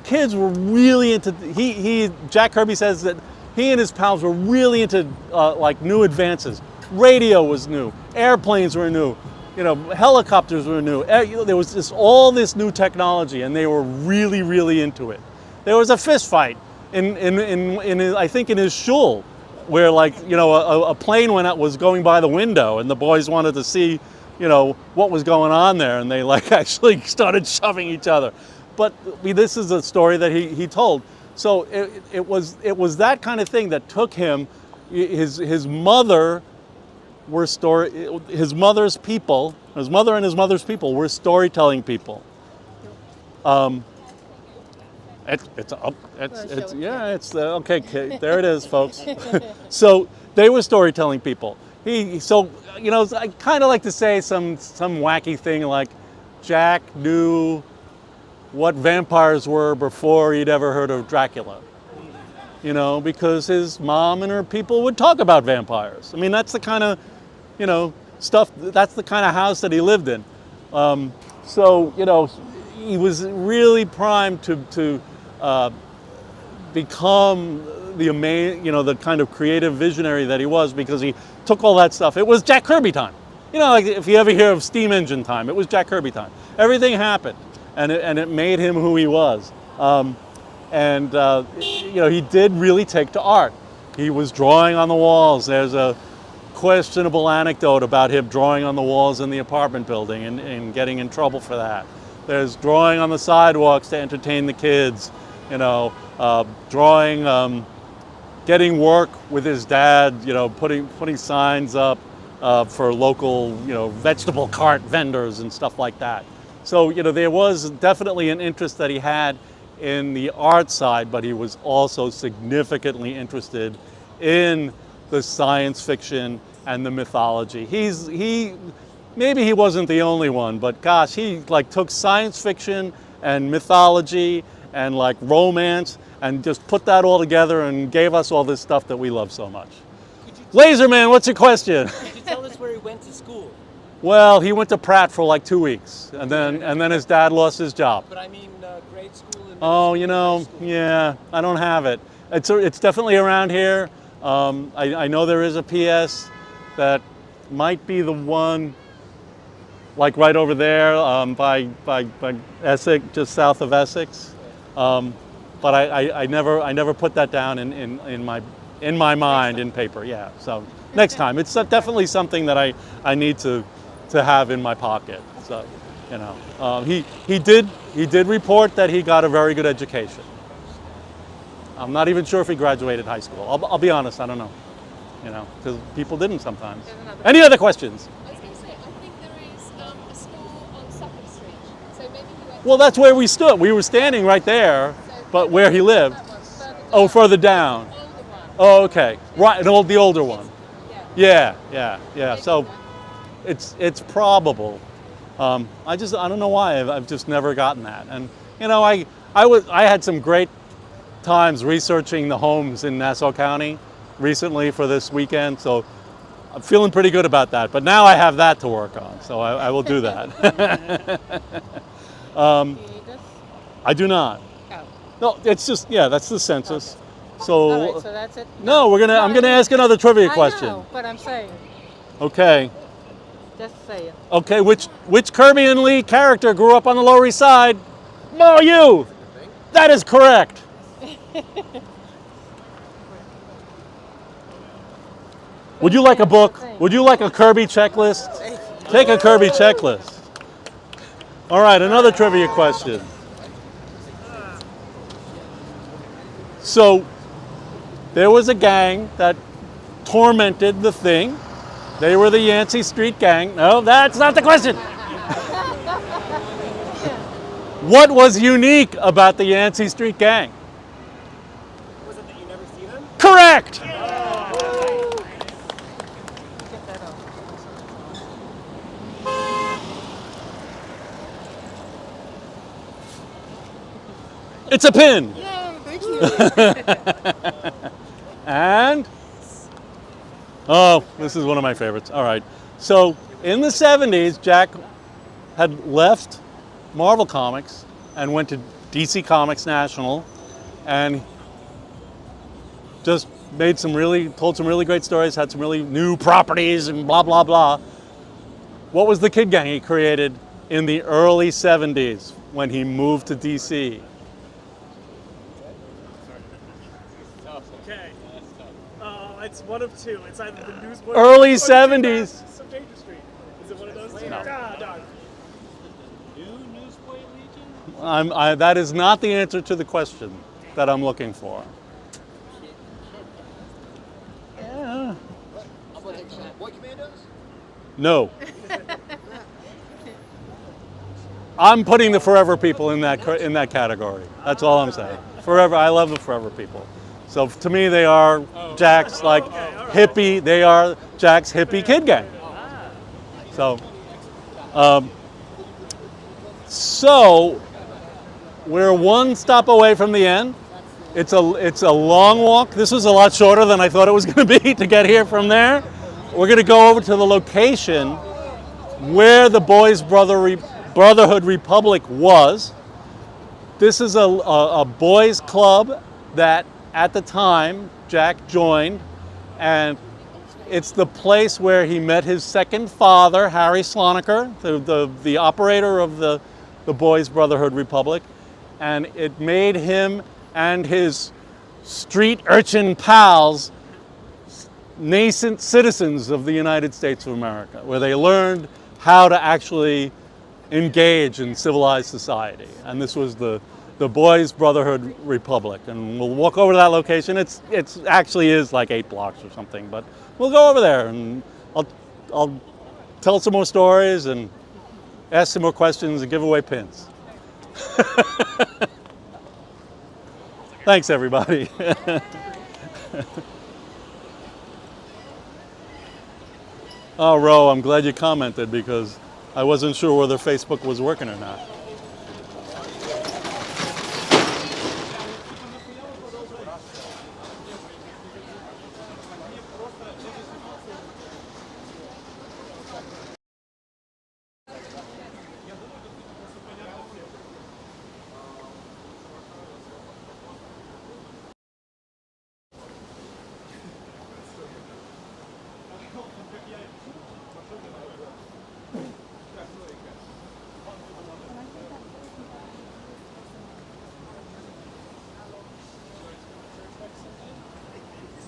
[SPEAKER 1] Kids were really into, Jack Kirby says that he and his pals were really into like new advances. Radio was new, airplanes were new, you know, helicopters were new. There was just all this new technology, and they were really, really into it. There was a fist fight I think in his shul, where, like, you know, a plane was going by the window, and the boys wanted to see, you know, what was going on there, and they like actually started shoving each other. But this is a story that he told. So it was that kind of thing that took him. His mother his mother and his mother's people were storytelling people. Okay, there it is, folks. So they were storytelling people. So you know, I kind of like to say some wacky thing like Jack knew what vampires were before he'd ever heard of Dracula. You know, because his mom and her people would talk about vampires. I mean, that's the kind of, you know, stuff. That's the kind of house that he lived in. So you know, he was really primed to become the kind of creative visionary that he was, because he took all that stuff. It was Jack Kirby time. You know, like if you ever hear of steam engine time, it was Jack Kirby time. Everything happened, and it made him who he was. You know, he did really take to art. He was drawing on the walls. There's a questionable anecdote about him drawing on the walls in the apartment building and getting in trouble for that. There's drawing on the sidewalks to entertain the kids, you know, drawing, getting work with his dad, you know, putting signs up for local, you know, vegetable cart vendors and stuff like that. So, you know, there was definitely an interest that he had in the art side, but he was also significantly interested in the science fiction and the mythology. Maybe he wasn't the only one, but gosh, he like took science fiction and mythology and like romance and just put that all together and gave us all this stuff that we love so much. Laserman, what's your question?
[SPEAKER 5] Could you tell us where he went to school?
[SPEAKER 1] Well, he went to Pratt for like 2 weeks, and then his dad lost his job.
[SPEAKER 5] But I mean, grade school and
[SPEAKER 1] oh, you know, yeah, I don't have it. It's definitely around here. I know there is a PS that might be the one, like right over there by Essex, just south of Essex. But I never put that down in my mind in paper. Yeah. So next time, it's definitely something that I need to have in my pocket. So, you know, he did report that he got a very good education. I'm not even sure if he graduated high school. I'll be honest, I don't know. You know, because people didn't sometimes. Any other questions?
[SPEAKER 6] I was going to say, I think there is a school on Suffolk Street. So maybe he went
[SPEAKER 1] Well, that's where we stood. We were standing right there, but where he lived. Oh, further down.
[SPEAKER 6] older one.
[SPEAKER 1] Oh, okay. Right, the older one. Yeah. So it's probable. I don't know why I've just never gotten that. And you know, I had some great times researching the homes in Nassau County recently for this weekend, so I'm feeling pretty good about that. But now I have that to work on, so I will do that. I do not.
[SPEAKER 2] Oh.
[SPEAKER 1] No, it's just, yeah, that's the census. So,
[SPEAKER 2] All right, so that's it.
[SPEAKER 1] no, I'm gonna ask another trivia question.
[SPEAKER 2] I know, but I'm saying,
[SPEAKER 1] Okay.
[SPEAKER 2] just say it.
[SPEAKER 1] Okay, which Kirby and Lee character grew up on the Lower East Side? Mo, you! That is correct. Would you like a book? Would you like a Kirby checklist? Take a Kirby checklist. All right, another trivia question. So, there was a gang that tormented the Thing. They were the Yancey Street gang. No, that's not the question. What was unique about the Yancey Street gang?
[SPEAKER 4] Was it that you never see them?
[SPEAKER 1] Correct! It's a pin.
[SPEAKER 2] Yay, thank you.
[SPEAKER 1] And, oh, this is one of my favorites. All right. So, in the 70s, Jack had left Marvel Comics and went to DC Comics National and just told some really great stories, had some really new properties and blah, blah, blah. What was the kid gang he created in the early 70s when he moved to DC?
[SPEAKER 4] Okay. It's one of two. It's either the Newsboy
[SPEAKER 1] Early
[SPEAKER 4] or the
[SPEAKER 1] 70s.
[SPEAKER 4] Dingbats of Danger Street. Is it one of those two?
[SPEAKER 1] No.
[SPEAKER 4] Ah, dog.
[SPEAKER 3] New Newsboy Legion?
[SPEAKER 1] That is not the answer to the question that I'm looking for. Yeah.
[SPEAKER 5] Boy Commandos?
[SPEAKER 1] No. I'm putting the Forever People in that category. That's all I'm saying. Forever. I love the Forever People. So to me, they are Jack's hippie. They are Jack's hippie kid gang. So we're one stop away from the end. It's a long walk. This was a lot shorter than I thought it was going to be to get here from there. We're going to go over to the location where the Brotherhood Republic was. This is a boys' club that at the time Jack joined, and it's the place where he met his second father, Harry Sloniker, the operator of the Boys Brotherhood Republic, and it made him and his street urchin pals nascent citizens of the United States of America, where they learned how to actually engage in civilized society. And this was the Boys Brotherhood Republic, and we'll walk over to that location. It's actually is like 8 blocks or something, but we'll go over there and I'll tell some more stories and ask some more questions and give away pins. Thanks, everybody. Oh, Ro, I'm glad you commented because I wasn't sure whether Facebook was working or not.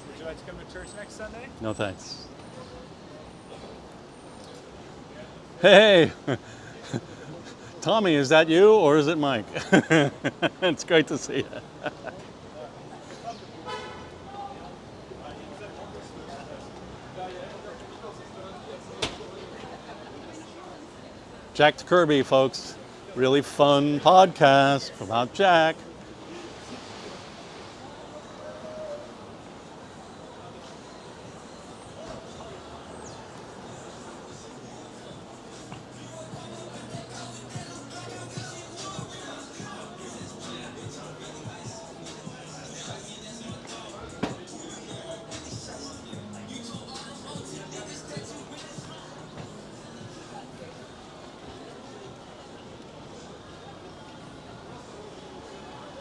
[SPEAKER 4] Would you like to come to church next Sunday?
[SPEAKER 1] No thanks. Hey, Tommy, is that you or is it Mike? It's great to see you. Jack to Kirby, folks. Really fun podcast about Jack.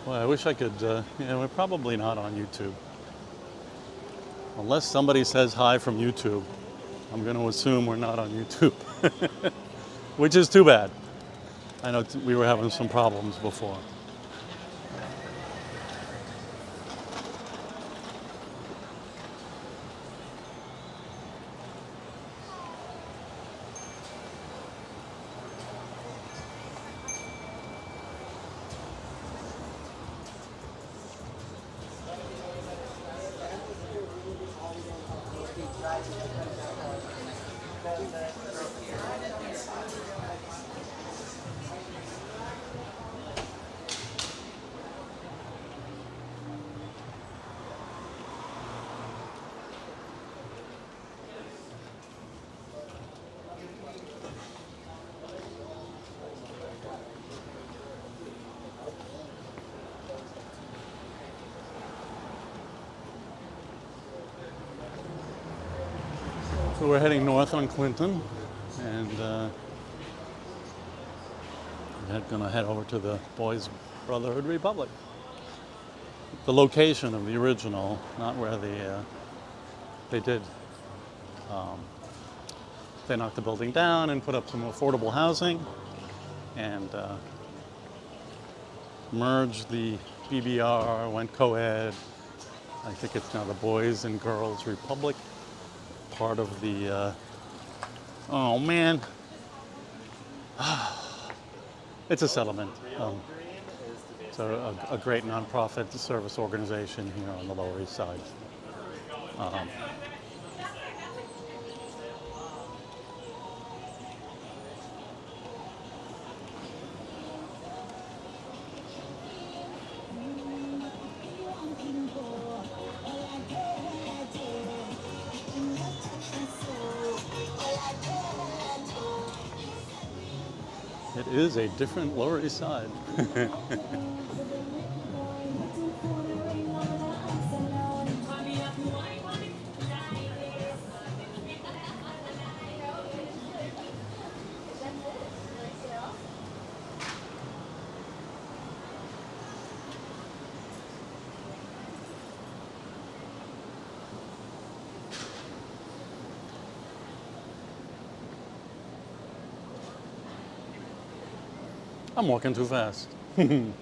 [SPEAKER 1] Well, I wish I could, we're probably not on YouTube. Unless somebody says hi from YouTube, I'm going to assume we're not on YouTube. Which is too bad. I know we were having some problems before. So we're heading north on Clinton, and we're gonna head over to the Boys Brotherhood Republic. The location of the original, not where they did. They knocked the building down and put up some affordable housing, and merged the BBR, went co-ed. I think it's now the Boys and Girls Republic, part of the, oh man, it's a settlement. So a great nonprofit service organization here on the Lower East Side. It is a different Lower East Side. I'm walking too fast. What's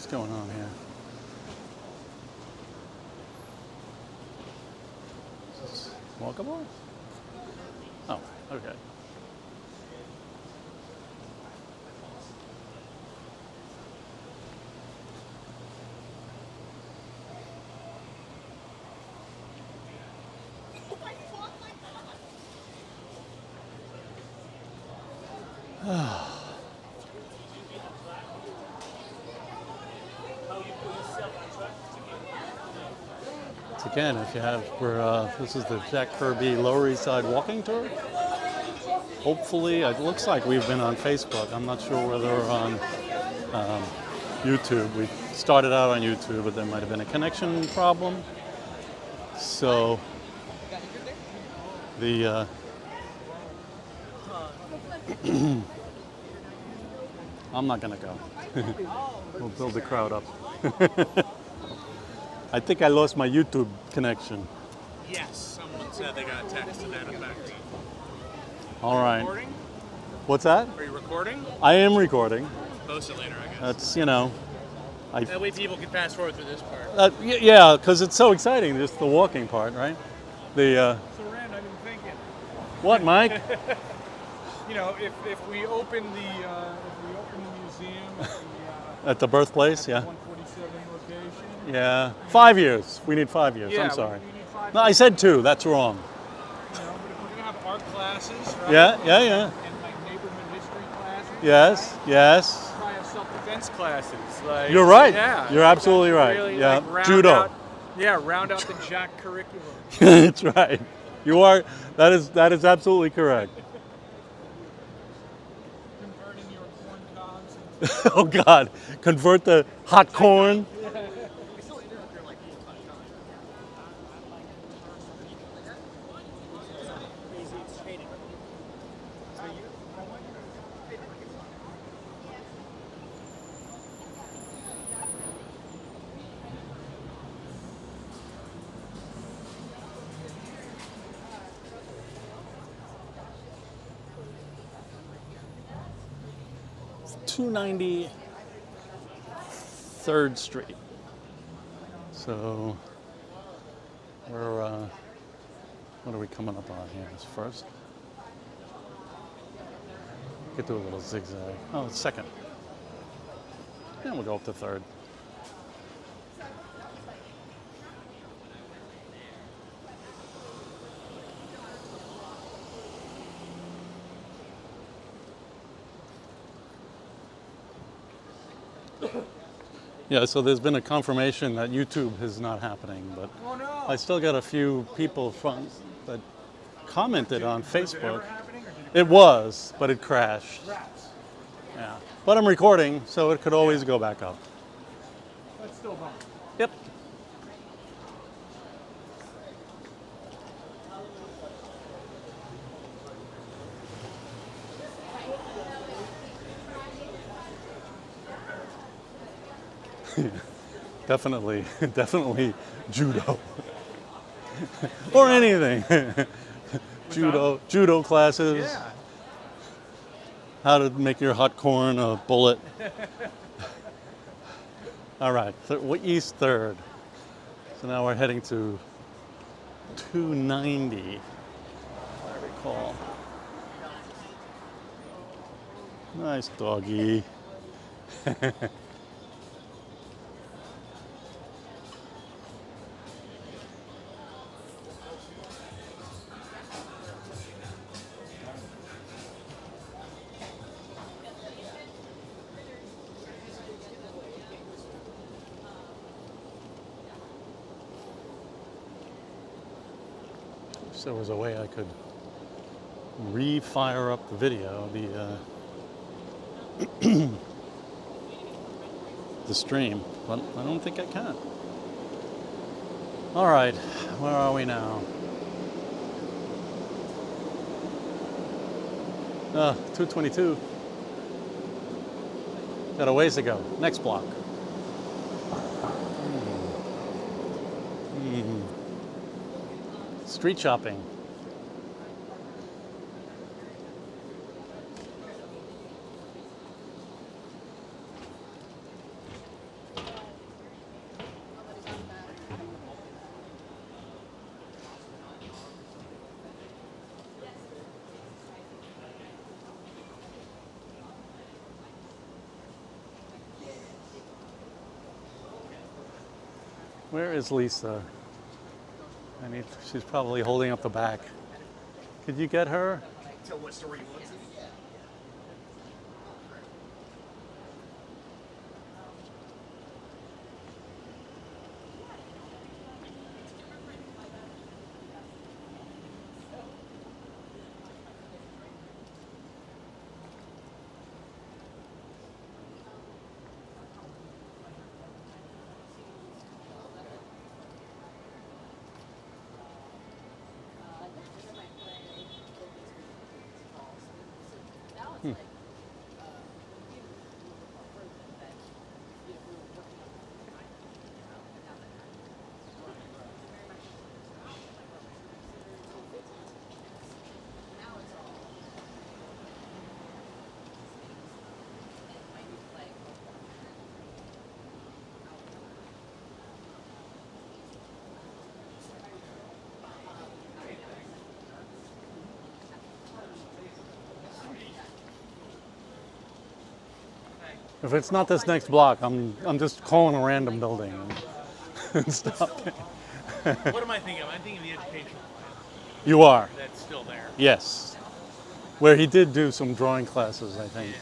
[SPEAKER 1] going on here? Walkable? Oh, okay. Once again, if you have, this is the Jack Kirby Lower East Side walking tour. Hopefully, it looks like we've been on Facebook. I'm not sure whether we're on YouTube. We started out on YouTube, but there might have been a connection problem. So the I'm not gonna go. We'll build the crowd up. I think I lost my YouTube connection.
[SPEAKER 4] Yes, someone said they got a text to that effect.
[SPEAKER 1] All right.
[SPEAKER 4] Recording?
[SPEAKER 1] What's that?
[SPEAKER 4] Are you recording?
[SPEAKER 1] I am recording.
[SPEAKER 4] Post it later, I guess.
[SPEAKER 1] That's, you know.
[SPEAKER 4] That way people can fast forward through this part.
[SPEAKER 1] Yeah, because it's so exciting, just the walking part, right? The
[SPEAKER 3] So Rand, I've been thinking,
[SPEAKER 1] what, Mike?
[SPEAKER 3] you know, if we open the museum
[SPEAKER 1] At the birthplace, yeah.
[SPEAKER 3] 147 location.
[SPEAKER 1] Yeah. 5 years. We need 5 years.
[SPEAKER 3] Yeah,
[SPEAKER 1] I'm sorry.
[SPEAKER 3] we need 5
[SPEAKER 1] No, I said 2. That's wrong.
[SPEAKER 3] You know, but if we're gonna have art classes, right?
[SPEAKER 1] Yeah.
[SPEAKER 3] And like neighborhood history classes.
[SPEAKER 1] Yes. Yes.
[SPEAKER 3] Try have self-defense classes. Like,
[SPEAKER 1] You're right.
[SPEAKER 3] Yeah.
[SPEAKER 1] You're absolutely right.
[SPEAKER 3] Really,
[SPEAKER 1] Yeah.
[SPEAKER 3] like, round
[SPEAKER 1] Judo.
[SPEAKER 3] out- round out the Jack curriculum.
[SPEAKER 1] That's right. You are. That is absolutely correct.
[SPEAKER 3] Converting your corn cobs.
[SPEAKER 1] Oh God! Convert the hot corn. It's 293rd Street. So we're what are we coming up on here? It's first. Could do a little zigzag. Oh, it's second. And we'll go up to third. Yeah, so there's been a confirmation that YouTube is not happening, but
[SPEAKER 3] Oh no!
[SPEAKER 1] I still got a few people from that commented on
[SPEAKER 3] Was it ever
[SPEAKER 1] Facebook.
[SPEAKER 3] happening, or did
[SPEAKER 1] It was, but it crashed.
[SPEAKER 3] rats?
[SPEAKER 1] Yeah, but I'm recording, so it could always go back up.
[SPEAKER 3] That's still wrong.
[SPEAKER 1] Yep. Definitely, definitely judo. Or anything. Judo classes.
[SPEAKER 3] Yeah.
[SPEAKER 1] How to make your hot corn a bullet. All right, East 3rd. So now we're heading to 290, if I recall. Nice doggy. If there was a way I could re-fire up the video, the stream, but I don't think I can. All right, where are we now? 222. Got a ways to go. Next block. Street shopping. Where is Lisa? She's probably holding up the back. Could you get her?
[SPEAKER 5] Tell what story you want.
[SPEAKER 1] If it's not this next block, I'm just calling a random building and stopping.
[SPEAKER 5] What am I thinking of? I'm thinking of the educational plan.
[SPEAKER 1] You are?
[SPEAKER 5] That's still there.
[SPEAKER 1] Yes. Where he did do some drawing classes, I think.
[SPEAKER 5] I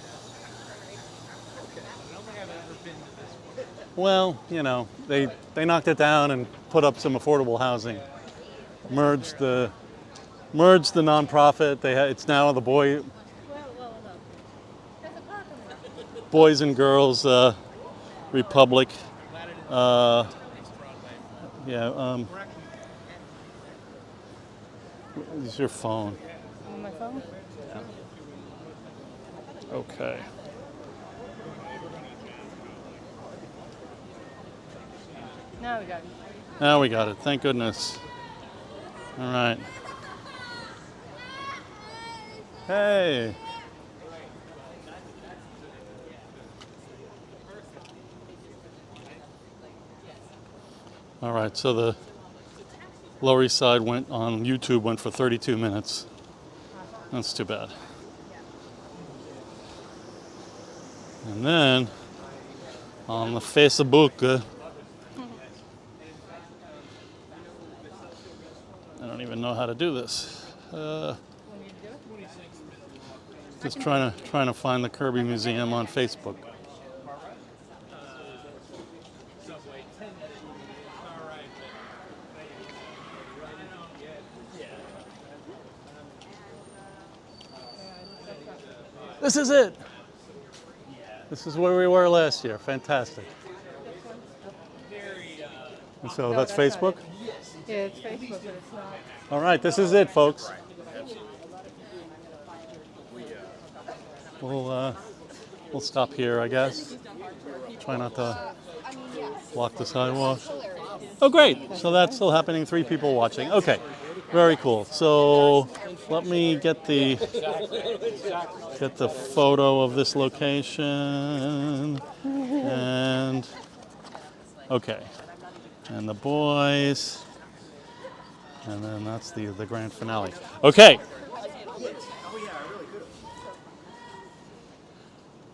[SPEAKER 5] don't think I've ever been to this one.
[SPEAKER 1] Well, you know, they knocked it down and put up some affordable housing. Merged the nonprofit. It's now the Boys and Girls Republic. Is your phone?
[SPEAKER 2] On my phone?
[SPEAKER 1] Yeah. Okay.
[SPEAKER 2] Now we got it.
[SPEAKER 1] Now we got it. Thank goodness. All right. Hey. All right, so the Lower East Side went on YouTube, went for 32 minutes. That's too bad. And then on the Facebook, I don't even know how to do this. Just trying to find the Kirby Museum on Facebook. This is it. This is where we were last year. Fantastic. And so that's Facebook?
[SPEAKER 2] Yeah, it's Facebook, but it's not.
[SPEAKER 1] All right, this is it, folks. We'll stop here, I guess. Try not to block the sidewalk. Oh, great. So that's still happening. 3 people watching. Okay, very cool. So let me get the photo of this location. And okay, and the boys, and then that's the grand finale. Okay.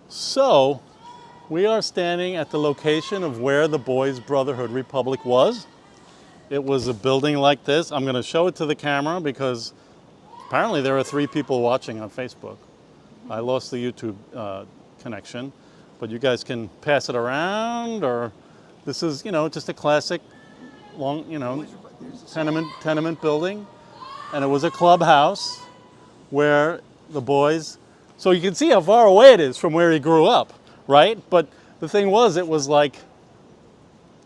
[SPEAKER 1] So, we are standing at the location of where the Boys Brotherhood Republic was. It was a building like this. I'm going to show it to the camera because apparently there are 3 people watching on Facebook. I lost the YouTube connection, but you guys can pass it around, or this is, just a classic long, tenement building. And it was a clubhouse where the boys, so you can see how far away it is from where he grew up, right? But the thing was, it was like,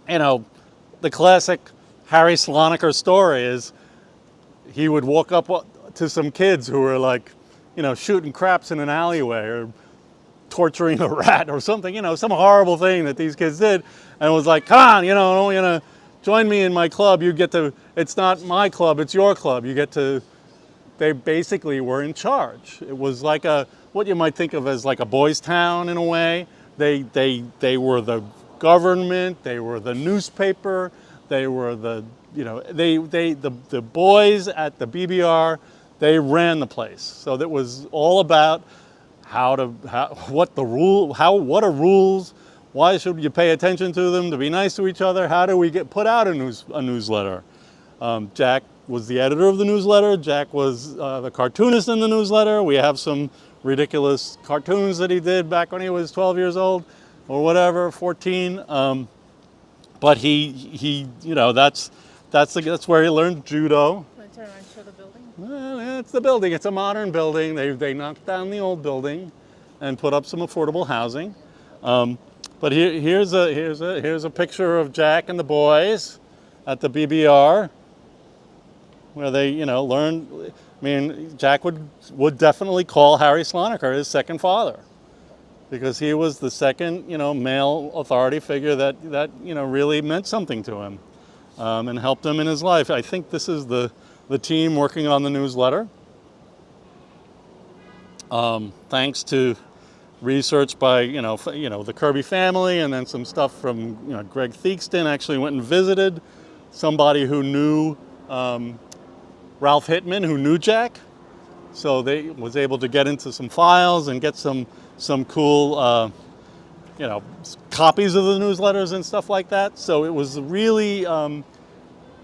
[SPEAKER 1] the classic Harry Sloniker story is he would walk up to some kids who were like, shooting craps in an alleyway or torturing a rat or something, some horrible thing that these kids did. And it was like, come on, join me in my club. You get to, it's not my club, it's your club. You get to, they basically were in charge. It was like what you might think of as like a boys' town in a way. They were the government, they were the newspaper, they were the boys at the BBR, they ran the place. So that was all about what are rules, why should you pay attention to them, to be nice to each other, how do we put out a newsletter. Jack was the editor of the newsletter, Jack was the cartoonist in the newsletter. We have some ridiculous cartoons that he did back when he was 12 years old or whatever, 14. But he that's where he learned judo.
[SPEAKER 2] Can I turn around and show the building?
[SPEAKER 1] Well, it's the building. It's a modern building. They knocked down the old building and put up some affordable housing. But here's a picture of Jack and the boys at the BBR, where they learned. I mean, Jack would definitely call Harry Sloniker his second father, because he was the second male authority figure that really meant something to him and helped him in his life. I think this is the team working on the newsletter. Thanks to research by the Kirby family, and then some stuff from Greg Theakston actually went and visited somebody who knew Ralph Hittman, who knew Jack, so they was able to get into some files and get some cool copies of the newsletters and stuff like that. So it was really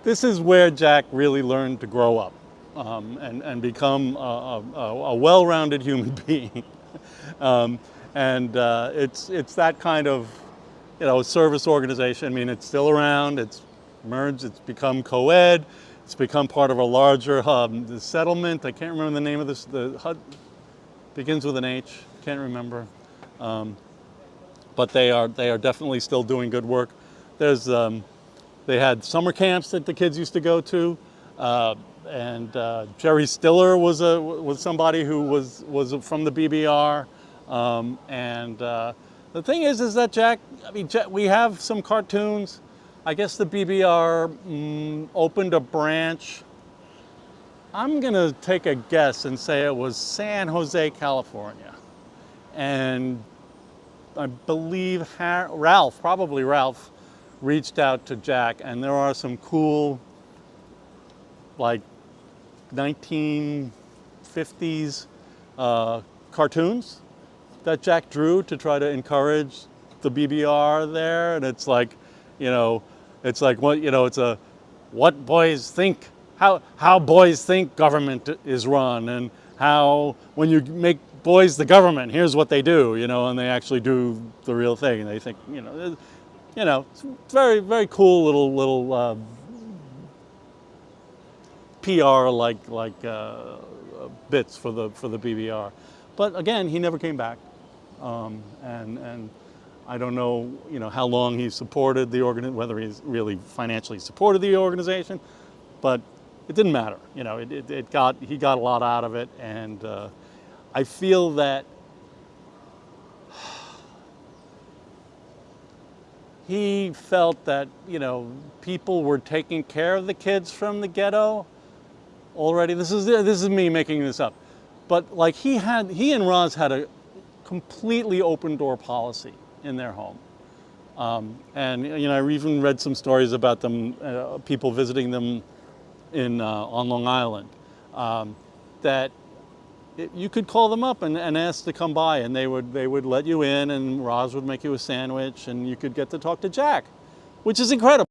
[SPEAKER 1] this is where Jack really learned to grow up and become a well-rounded human being. It's that kind of service organization. I mean, it's still around. It's merged. It's become co-ed. It's become part of a larger hub. The settlement. I can't remember the name of this. The HUD begins with an H. Can't remember. But they are definitely still doing good work. There's they had summer camps that the kids used to go to. And Jerry Stiller was somebody who was from the BBR. The thing is that Jack, we have some cartoons. I guess the BBR opened a branch. I'm gonna take a guess and say it was San Jose, California. And I believe Ralph reached out to Jack, and there are some cool, like 1950s cartoons that Jack drew to try to encourage the BBR there. And it's like, it's like what boys think, how boys think government is run, and how when you make boys the government, here's what they do, and they actually do the real thing. And they think, it's very, very cool little PR like bits for the BBR. But again, he never came back. And I don't know, how long he supported the organization, whether he's really financially supported the organization, but it didn't matter. He got a lot out of it, and I feel that he felt that, people were taking care of the kids from the ghetto already. This is me making this up, but like he and Roz had a completely open door policy in their home, and I even read some stories about them, people visiting them on Long Island, that you could call them up and ask to come by, and they would let you in, and Roz would make you a sandwich, and you could get to talk to Jack, which is incredible.